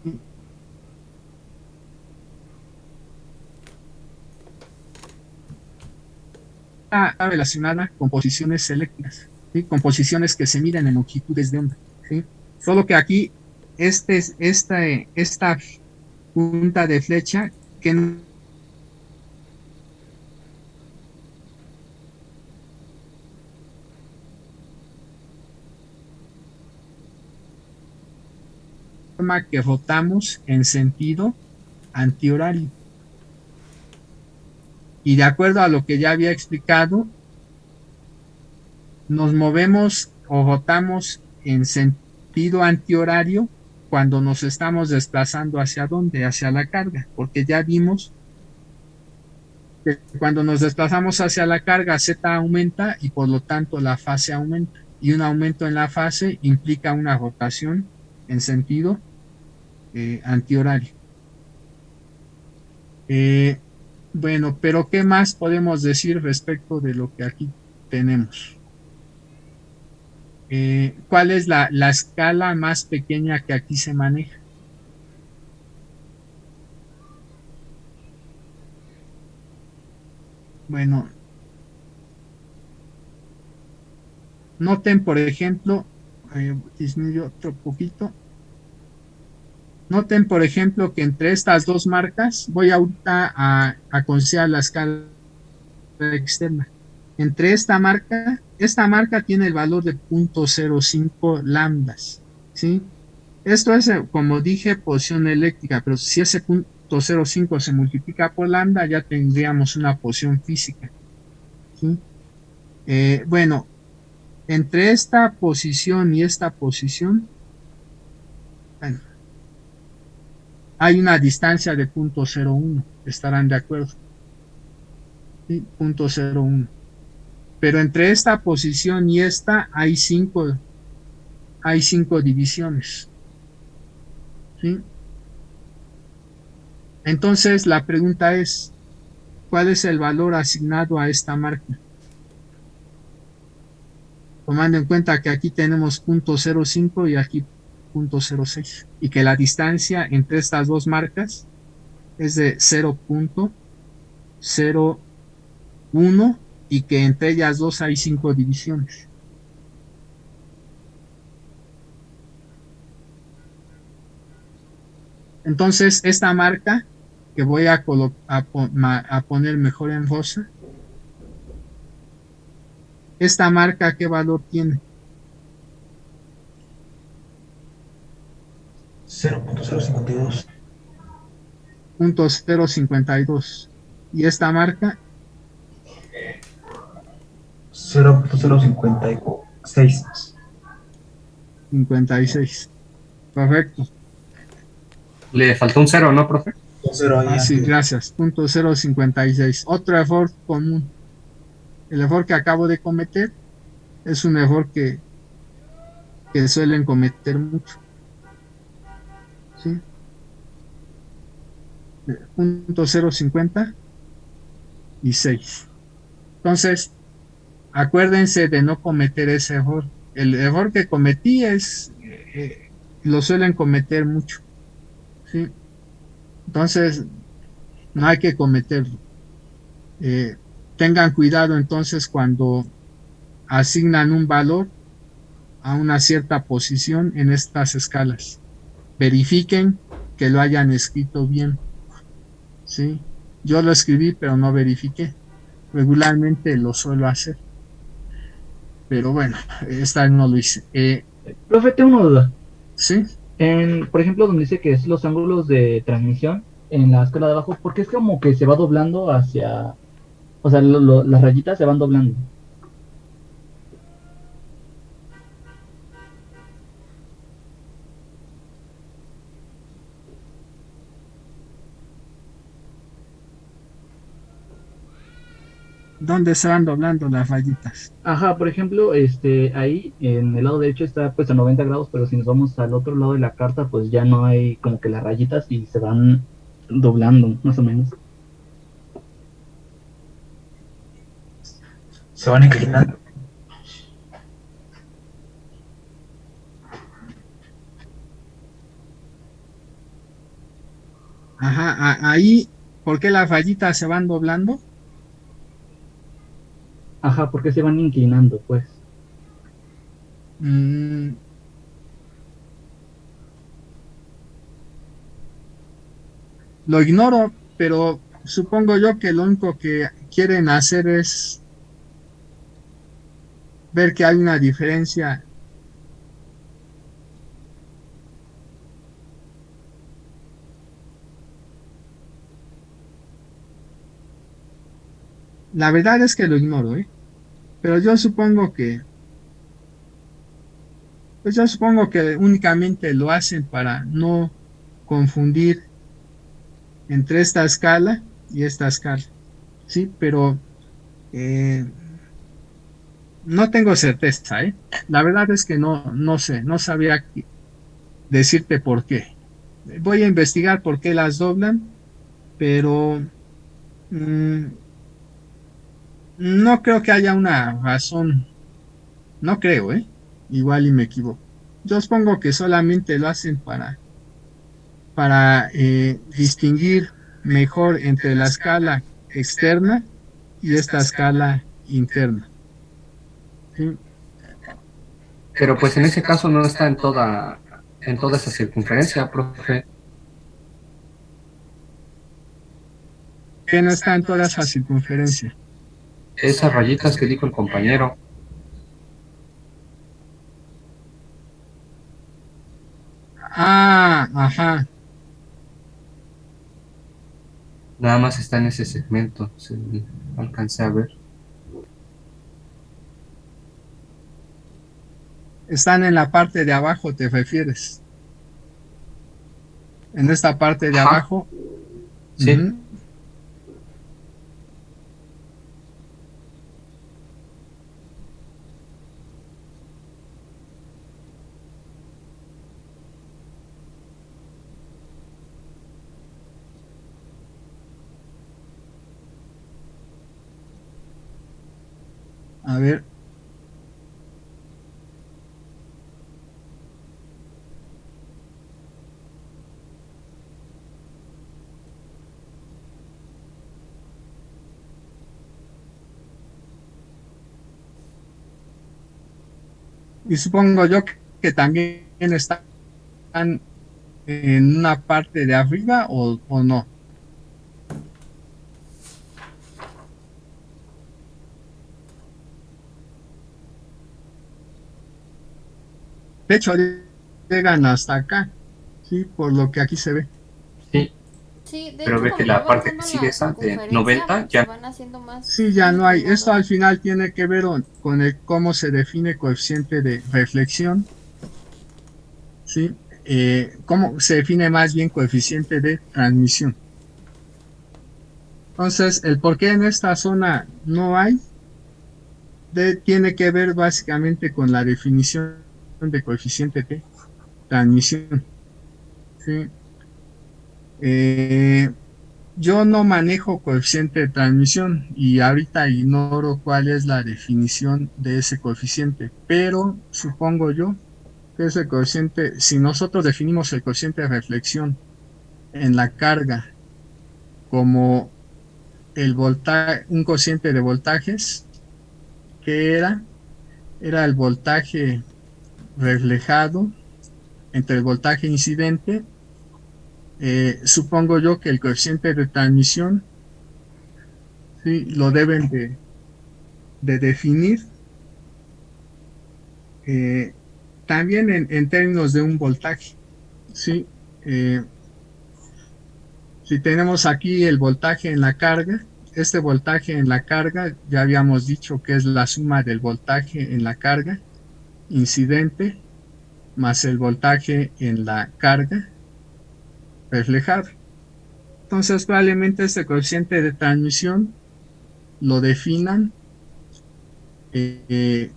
Está relacionada con posiciones eléctricas, ¿sí? Con posiciones que se miden en longitudes de onda, ¿sí? Solo que aquí esta punta de flecha que forma que rotamos en sentido antihorario. Y de acuerdo a lo que ya había explicado, nos movemos o rotamos en sentido antihorario cuando nos estamos desplazando hacia dónde, hacia la carga, porque ya vimos que cuando nos desplazamos hacia la carga Z aumenta y por lo tanto la fase aumenta, y un aumento en la fase implica una rotación en sentido antihorario. Bueno, pero ¿qué más podemos decir respecto de lo que aquí tenemos? ¿Cuál es la escala más pequeña que aquí se maneja? Bueno, noten, por ejemplo, disminuyo otro poquito. Noten, por ejemplo, que entre estas dos marcas, voy ahorita a considerar la escala externa. Entre esta marca tiene el valor de 0.05 lambdas, ¿sí? Esto es, como dije, posición eléctrica, pero si ese 0.05 se multiplica por lambda, ya tendríamos una posición física, ¿sí? Bueno, entre esta posición y esta posición, bueno, hay una distancia de 0.01, estarán de acuerdo, ¿sí? 0.01. Pero entre esta posición y esta hay cinco divisiones, ¿sí? Entonces la pregunta es, ¿cuál es el valor asignado a esta marca? Tomando en cuenta que aquí tenemos 0.05 y aquí 0.06 y que la distancia entre estas dos marcas es de 0.01 y que entre ellas dos hay 5 divisiones. Entonces, esta marca que voy a poner mejor en rosa, esta marca, ¿qué valor tiene? 0.052. 0.052. Y esta marca, 0.056. 56. Correcto. Le faltó un 0, ¿no, profe? Un 0 ahí Sí, antes. gracias. 0.056. Otro error común. El error que acabo de cometer es un error que suelen cometer mucho, ¿sí? 0.056. Entonces, acuérdense de no cometer ese error. El error que cometí lo suelen cometer mucho, ¿sí? Entonces, no hay que cometerlo. Tengan cuidado entonces cuando asignan un valor a una cierta posición en estas escalas. Verifiquen que lo hayan escrito bien, ¿sí? Yo lo escribí, pero no verifiqué. Regularmente lo suelo hacer. Pero bueno, esta vez no lo hice. Profe, tengo una duda. ¿Sí? Por ejemplo, donde dice que es los ángulos de transmisión en la escala de abajo, porque es como que se va doblando hacia, o sea, las rayitas se van doblando. ¿Dónde se van doblando las rayitas? Ajá, por ejemplo, ahí en el lado derecho está pues a 90 grados, pero si nos vamos al otro lado de la carta, pues ya no hay como que las rayitas y se van doblando, más o menos. Se van inclinando. Ajá, ahí, ¿por qué las rayitas se van doblando? Ajá, porque se van inclinando, pues. Mm, lo ignoro, pero supongo yo que lo único que quieren hacer es ver que hay una diferencia. La verdad es que lo ignoro, ¿eh? Pero yo supongo que únicamente lo hacen para no confundir entre esta escala y esta escala, ¿sí? Pero no tengo certeza, ¿eh? La verdad es que no sé, no sabía decirte por qué. Voy a investigar por qué las doblan, pero mm, no creo que haya una razón, no creo, ¿eh? Igual y me equivoco. Yo supongo que solamente lo hacen para distinguir mejor entre la escala externa y esta escala interna, ¿sí? Pero pues en ese caso no está en toda esa circunferencia, profe. Que no está en toda esa circunferencia. Esas rayitas que dijo el compañero. Ah, ajá. Nada más está en ese segmento, se alcancé a ver. Están en la parte de abajo, ¿te refieres? En esta parte de Ajá, abajo. sí. Ujú. A ver. Y supongo yo que también están en una parte de arriba o no. De hecho, llegan hasta acá, sí, por lo que aquí se ve. Sí, Sí, de pero hecho ve que cuando ya la va parte que bajando sigue la esa de circunferencia 90 se ya. van haciendo más Sí, ya no hay. Esto al inclinados. final tiene que ver con el cómo se define coeficiente de reflexión, sí, cómo se define más bien coeficiente de transmisión. Entonces, el por qué en esta zona no hay, tiene que ver básicamente con la definición de coeficiente de transmisión, sí. Eh, Yo no manejo coeficiente de transmisión y ahorita ignoro cuál es la definición de ese coeficiente, pero supongo yo que ese coeficiente, si nosotros definimos el coeficiente de reflexión en la carga como un cociente de voltajes, que era el voltaje reflejado entre el voltaje incidente, supongo yo que el coeficiente de transmisión, sí, lo deben de definir eh, también en términos de un voltaje, ¿sí? Eh, si tenemos aquí el voltaje en la carga, este voltaje en la carga ya habíamos dicho que es la suma del voltaje en la carga incidente más el voltaje en la carga reflejada. Entonces probablemente este coeficiente de transmisión lo definan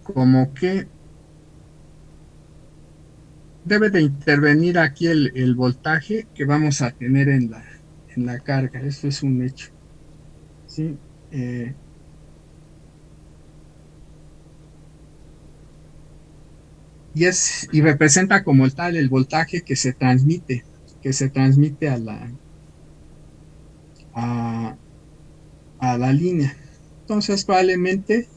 como que debe de intervenir aquí el voltaje que vamos a tener en la carga. Esto es un hecho, ¿sí? Y representa como tal el voltaje que se transmite a, a la línea. Entonces, probablemente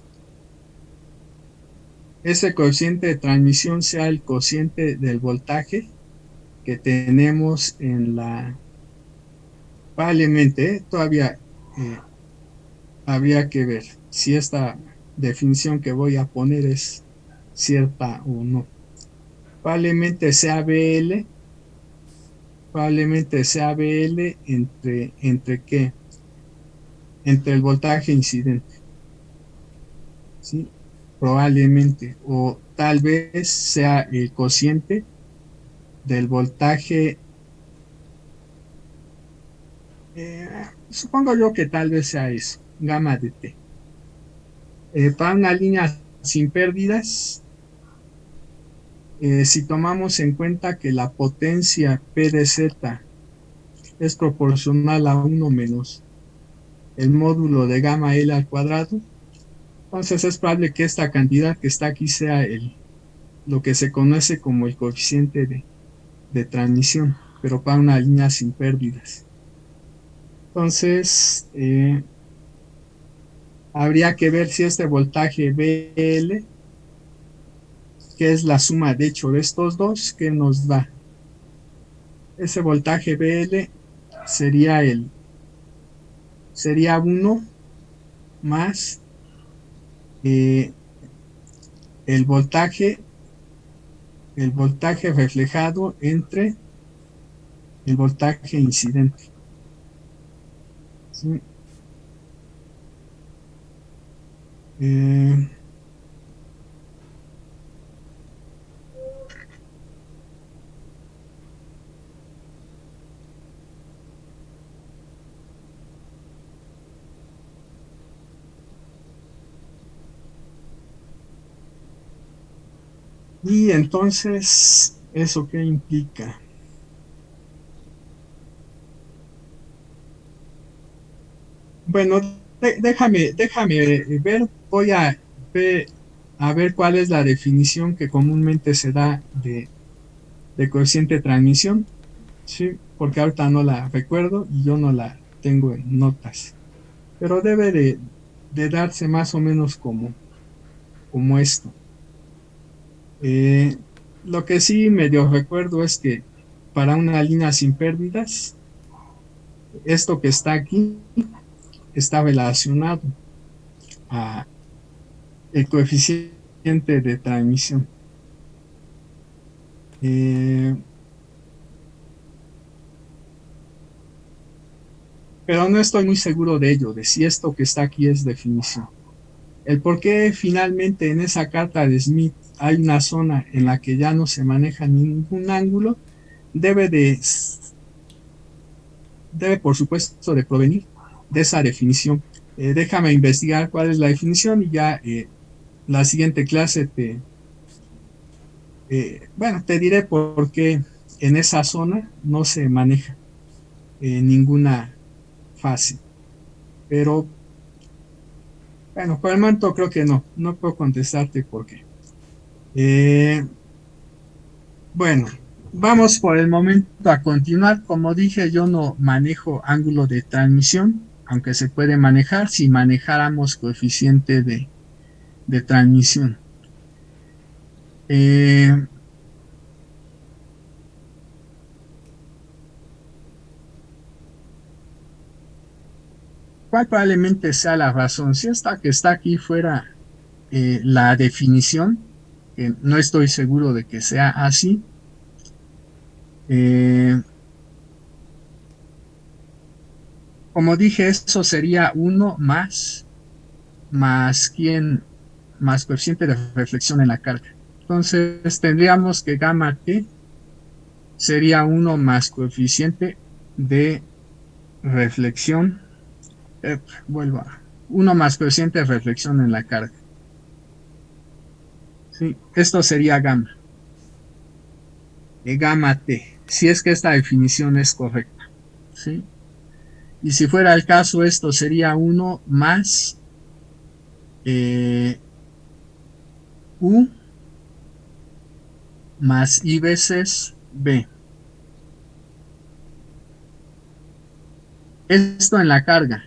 ese coeficiente de transmisión sea el cociente del voltaje que tenemos probablemente, todavía eh, habría que ver si esta definición que voy a poner es cierta o no. Probablemente sea BL, probablemente sea BL entre qué, entre el voltaje incidente, ¿sí? Probablemente, o tal vez sea el cociente del voltaje, eh, supongo yo que tal vez sea eso, gamma de T. Para una línea sin pérdidas, si tomamos en cuenta que la potencia P de Z es proporcional a 1 menos el módulo de gamma L al cuadrado, entonces es probable que esta cantidad que está aquí sea lo que se conoce como el coeficiente de transmisión, pero para una línea sin pérdidas. Entonces, habría que ver si este voltaje BL que es la suma de hecho de estos dos, que nos da ese voltaje BL sería sería 1 más eh, el voltaje reflejado entre el voltaje incidente. ¿Sí? Eh, y entonces, ¿eso qué implica? Bueno, déjame ver, voy ve- a ver cuál es la definición que comúnmente se da de coeficiente de transmisión, ¿sí? Porque ahorita no la recuerdo y yo no la tengo en notas, pero debe de darse más o menos como esto. Eh, lo que sí medio recuerdo es que para una línea sin pérdidas, esto que está aquí está relacionado a el coeficiente de transmisión. Eh, pero no estoy muy seguro de ello, de si esto que está aquí es definición. El por qué finalmente en esa carta de Smith hay una zona en la que ya no se maneja ningún ángulo, debe por supuesto de provenir de esa definición. Déjame investigar cuál es la definición y ya la siguiente clase bueno, te diré por qué en esa zona no se maneja ninguna fase. Pero bueno, por el momento creo que no puedo contestarte por qué. Bueno, vamos por el momento a continuar. Como dije, yo no manejo ángulo de transmisión, aunque se puede manejar si manejáramos coeficiente de transmisión. ¿Cuál probablemente sea la razón? Si esta que está aquí fuera la definición, que no estoy seguro de que sea así, como dije, eso sería 1 más quién, más coeficiente de reflexión en la carga. Entonces tendríamos que gamma t sería 1 más coeficiente de reflexión, vuelvo a 1 más coeficiente de reflexión en la carga. ¿Sí? Esto sería gamma. Gamma t, si es que esta definición es correcta. ¿Sí? Y si fuera el caso, esto sería 1 más U más I veces B. Esto en la carga.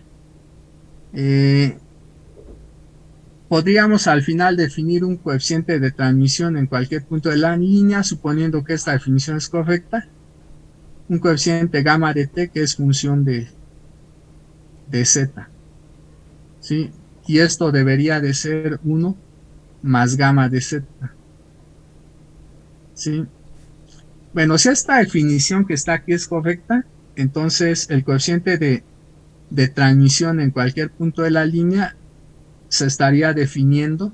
Podríamos al final definir un coeficiente de transmisión en cualquier punto de la línea, suponiendo que esta definición es correcta. Un coeficiente gamma de t que es función de z. ¿Sí? Y esto debería de ser 1 más gamma de z. ¿Sí? Bueno, si esta definición que está aquí es correcta, entonces el coeficiente de transmisión en cualquier punto de la línea se estaría definiendo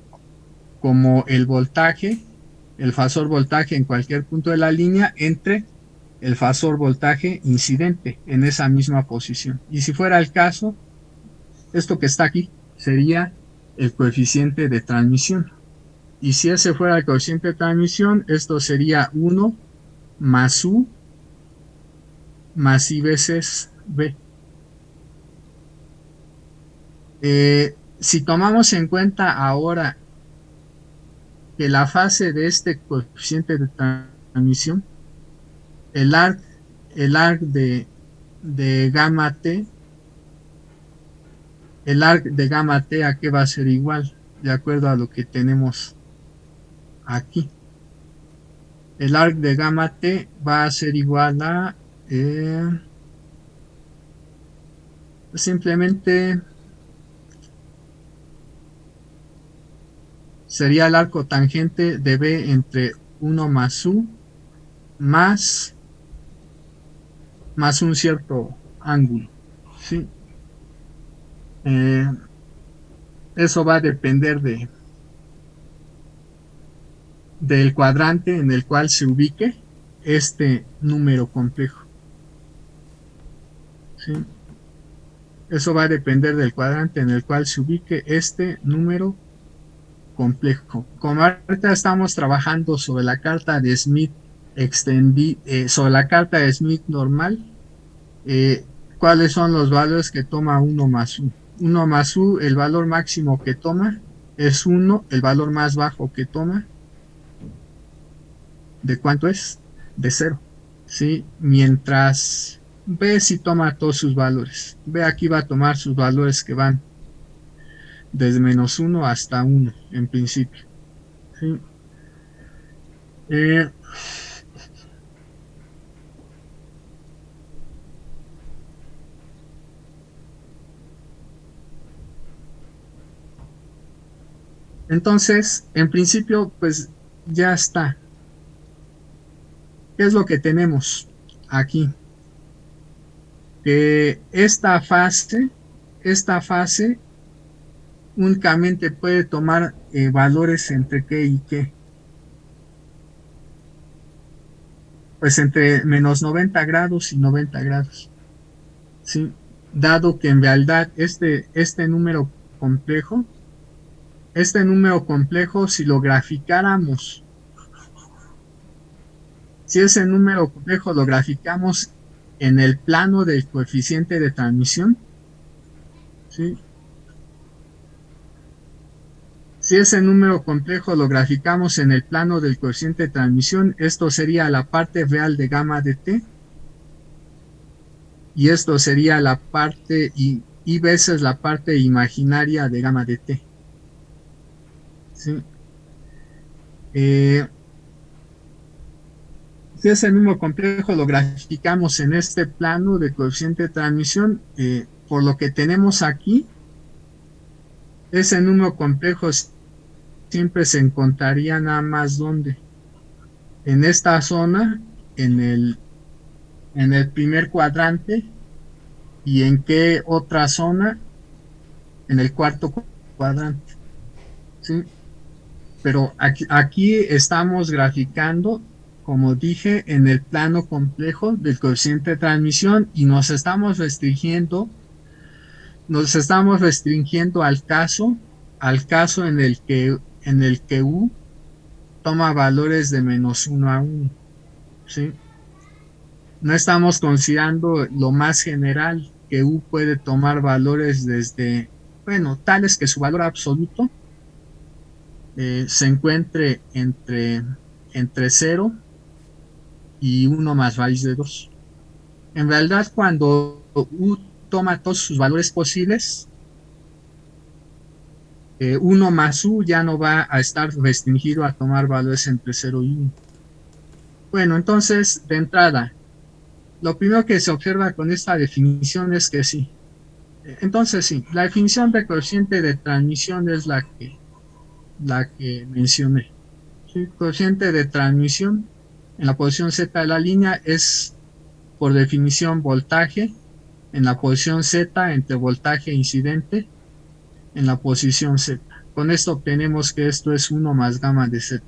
como el voltaje, el fasor voltaje en cualquier punto de la línea entre el fasor voltaje incidente en esa misma posición. Y si fuera el caso, esto que está aquí sería el coeficiente de transmisión. Y si ese fuera el coeficiente de transmisión, esto sería 1 más U más I veces B. Si tomamos en cuenta ahora que la fase de este coeficiente de transmisión, el arc de gamma t, el arc de gamma t a qué va a ser igual, de acuerdo a lo que tenemos aquí. el arc de gamma t va a ser igual a simplemente sería el arco tangente de B entre 1 más U más un cierto ángulo, ¿sí? Eso va a depender del cuadrante en el cual se ubique este número complejo, ¿sí? Eso va a depender del cuadrante en el cual se ubique este número complejo. Como ahorita estamos trabajando sobre la carta de Smith sobre la carta de Smith normal, ¿cuáles son los valores que toma 1 más U? 1 más U, el valor máximo que toma es 1, el valor más bajo que toma, ¿de cuánto es? De 0, ¿sí? Mientras B sí toma todos sus valores. B aquí va a tomar sus valores que van desde menos 1 hasta 1 en principio, ¿sí? Entonces, en principio, pues ya está. ¿Qué es lo que tenemos aquí? Que esta fase únicamente puede tomar valores entre qué y qué. Pues entre menos 90 grados y 90 grados, ¿sí? Dado que en realidad este número complejo, si lo graficáramos, si ese número complejo lo graficamos en el plano del coeficiente de transmisión, ¿sí? Si ese número complejo lo graficamos en el plano del coeficiente de transmisión, esto sería la parte real de gamma de t, y esto sería la parte y veces la parte imaginaria de gamma de t, ¿sí? Si ese número complejo lo graficamos en este plano de coeficiente de transmisión, por lo que tenemos aquí, ese número complejo siempre se encontraría nada más donde, en esta zona, en el primer cuadrante, y en qué otra zona, en el cuarto cuadrante, ¿sí? Pero aquí estamos graficando, como dije, en el plano complejo del coeficiente de transmisión, y nos estamos restringiendo al caso en el que U toma valores de menos 1 a 1, ¿sí? No estamos considerando lo más general, que U puede tomar valores desde, tales que su valor absoluto se encuentre entre 0 y 1 más raíz de 2. En realidad, cuando U toma todos sus valores posibles, 1 más U ya no va a estar restringido a tomar valores entre 0 y 1. Bueno, entonces, de entrada, lo primero que se observa con esta definición es que sí. Entonces sí, la definición de coeficiente de transmisión es la que mencioné, ¿sí? Coeficiente de transmisión en la posición Z de la línea es, por definición, voltaje en la posición Z entre voltaje incidente en la posición Z. Con esto obtenemos que esto es 1 más gamma de Z,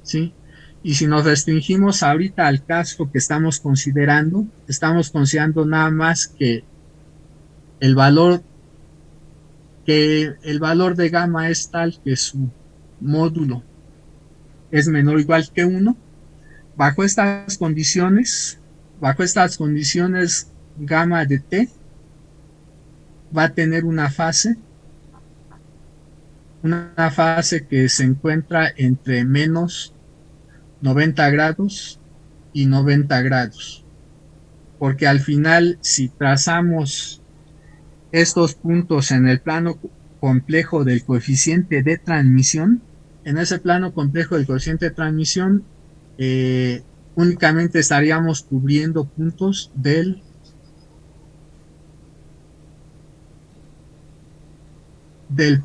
¿sí? Y si nos restringimos ahorita al caso que estamos considerando nada más que el valor de gamma es tal que su módulo es menor o igual que 1. Bajo estas condiciones, gamma de t va a tener una fase que se encuentra entre menos 90 grados y 90 grados. Porque al final, si trazamos estos puntos en el plano complejo del coeficiente de transmisión, en ese plano complejo del coeficiente de transmisión, únicamente estaríamos cubriendo puntos del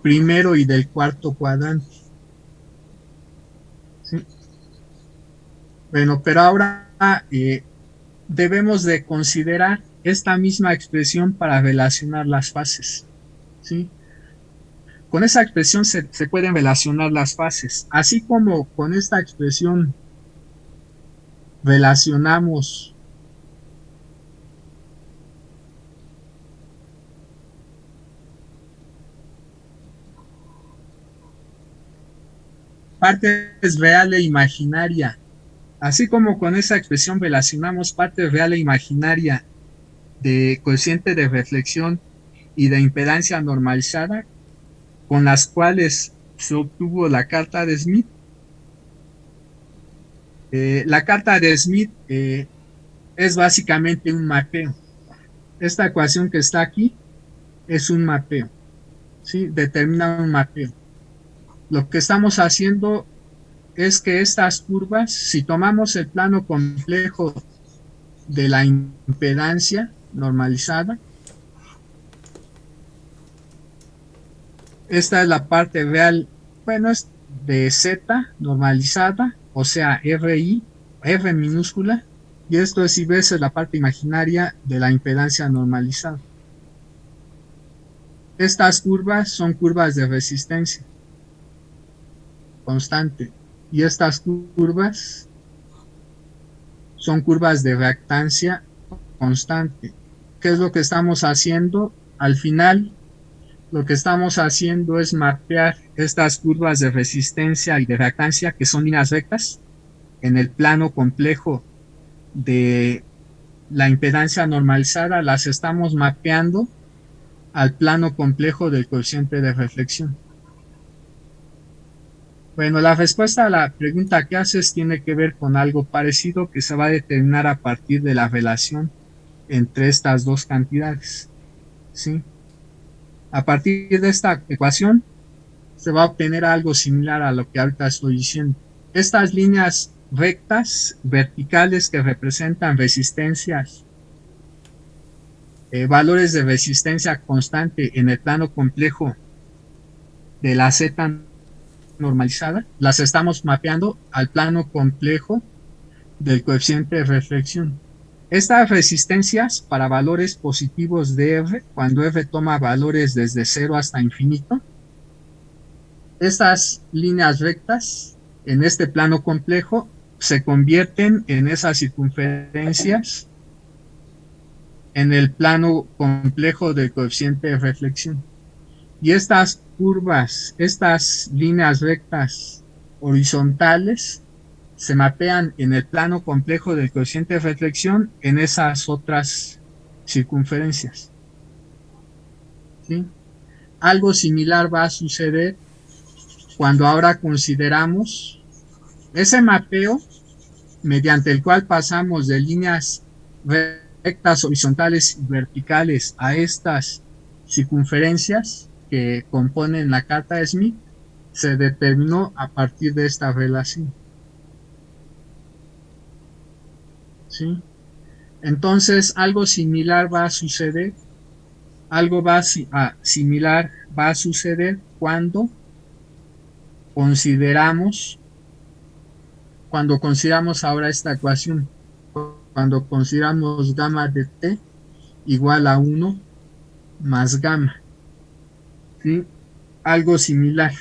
primero y del cuarto cuadrante. ¿Sí? Bueno, pero ahora debemos de considerar esta misma expresión para relacionar las fases. ¿Sí? Con esa expresión se pueden relacionar las fases, así como con esta expresión relacionamos parte real e imaginaria. Así como con esa expresión relacionamos parte real e imaginaria de coeficiente de reflexión y de impedancia normalizada, con las cuales se obtuvo la carta de Smith. La carta de Smith es básicamente un mapeo. Esta ecuación que está aquí es un mapeo, ¿sí? Determina un mapeo. Lo que estamos haciendo es que estas curvas, si tomamos el plano complejo de la impedancia normalizada, esta es la parte real, bueno, es de Z normalizada, o sea, RI, R minúscula, y esto es, si ves, es la parte imaginaria de la impedancia normalizada. Estas curvas son curvas de resistencia constante, y estas curvas son curvas de reactancia constante. ¿Qué es lo que estamos haciendo? Al final, lo que estamos haciendo es mapear estas curvas de resistencia y de reactancia, que son líneas rectas, en el plano complejo de la impedancia normalizada, las estamos mapeando al plano complejo del coeficiente de reflexión. Bueno, la respuesta a la pregunta que haces tiene que ver con algo parecido que se va a determinar a partir de la relación entre estas dos cantidades, ¿sí? A partir de esta ecuación se va a obtener algo similar a lo que ahorita estoy diciendo. Estas líneas rectas verticales que representan resistencias, valores de resistencia constante en el plano complejo de la Z normalizada, las estamos mapeando al plano complejo del coeficiente de reflexión. Estas resistencias para valores positivos de R, cuando R toma valores desde 0 hasta infinito, estas líneas rectas en este plano complejo se convierten en esas circunferencias en el plano complejo del coeficiente de reflexión. Y estas curvas, estas líneas rectas horizontales, se mapean en el plano complejo del coeficiente de reflexión en esas otras circunferencias. ¿Sí? Algo similar va a suceder cuando ahora consideramos ese mapeo mediante el cual pasamos de líneas rectas horizontales y verticales a estas circunferencias que componen la carta de Smith, se determinó a partir de esta relación. ¿Sí? Entonces, algo similar va a suceder, similar va a suceder cuando consideramos ahora esta ecuación, cuando consideramos gamma de t igual a 1 más gamma. ¿Sí? Algo similar.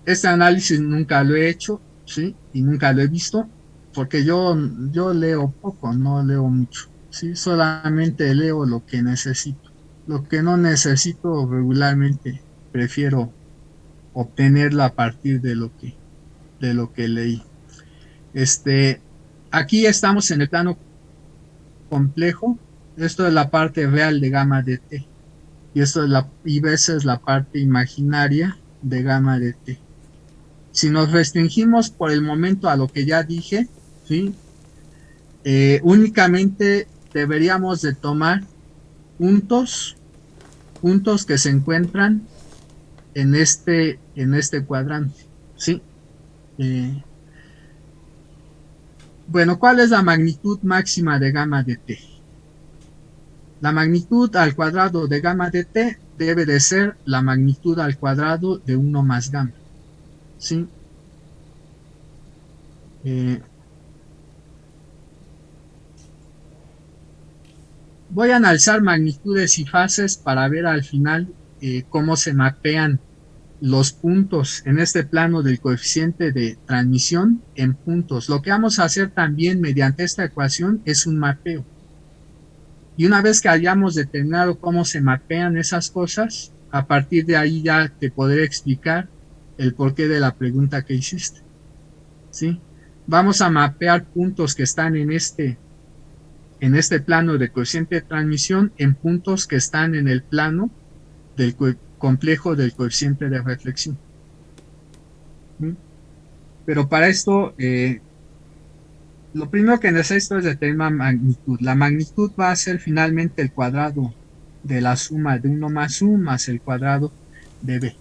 Este análisis nunca lo he hecho, ¿sí? Y nunca lo he visto, porque yo leo poco, no leo mucho, ¿sí? Solamente leo lo que necesito. Lo que no necesito regularmente prefiero obtenerlo a partir de lo que leí. Aquí estamos en el plano complejo. Esto es la parte real de gamma de t, y esto es veces la parte imaginaria de gamma de t. Si nos restringimos por el momento a lo que ya dije, ¿sí? Únicamente deberíamos de tomar puntos que se encuentran en este cuadrante, ¿sí? Bueno, ¿cuál es la magnitud máxima de gamma de t? La magnitud al cuadrado de gamma de t debe de ser la magnitud al cuadrado de 1 más gamma, ¿sí? Voy a analizar magnitudes y fases para ver al final cómo se mapean los puntos en este plano del coeficiente de transmisión en puntos. Lo que vamos a hacer también mediante esta ecuación es un mapeo. Y una vez que hayamos determinado cómo se mapean esas cosas, a partir de ahí ya te podré explicar el porqué de la pregunta que hiciste, ¿sí? Vamos a mapear puntos que están en este plano de coeficiente de transmisión en puntos que están en el plano del complejo del coeficiente de reflexión. ¿Sí? Pero para esto, lo primero que necesito es determinar magnitud. La magnitud va a ser finalmente el cuadrado de la suma de 1 más u más el cuadrado de b.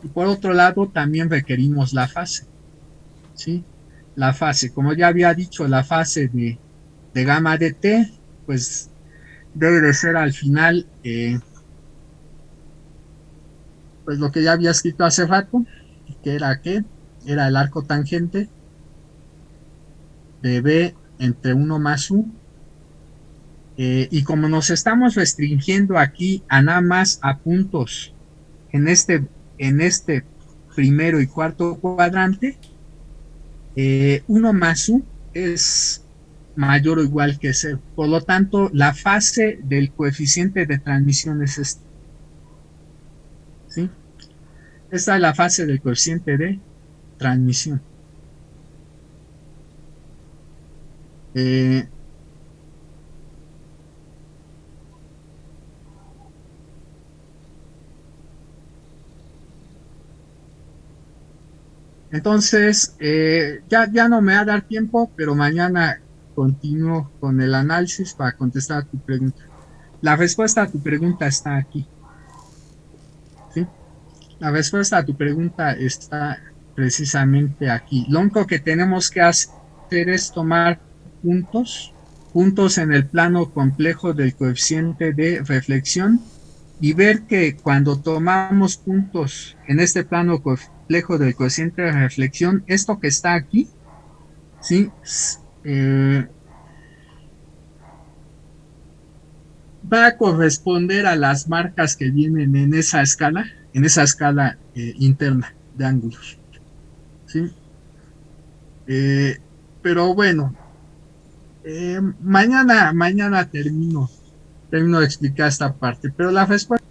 Y por otro lado, también requerimos la fase, ¿sí? La fase, como ya había dicho, la fase de gamma de t, pues debe de ser al final, pues lo que ya había escrito hace rato, que era el arco tangente de b entre 1 más u, y como nos estamos restringiendo aquí a nada más a puntos en este primero y cuarto cuadrante, 1 más u es mayor o igual que 0. Por lo tanto, la fase del coeficiente de transmisión es esta, ¿sí? Esta es la fase del coeficiente de transmisión. Entonces, ya no me va a dar tiempo, pero mañana continúo con el análisis para contestar a tu pregunta. La respuesta a tu pregunta está aquí, ¿sí? La respuesta a tu pregunta está precisamente aquí. Lo único que tenemos que hacer es tomar puntos en el plano complejo del coeficiente de reflexión y ver que cuando tomamos puntos en este plano complejo del coeficiente de reflexión, esto que está aquí, ¿sí? Va a corresponder a las marcas que vienen en esa escala interna de ángulos, ¿sí? Pero bueno, mañana termino de explicar esta parte, pero la respuesta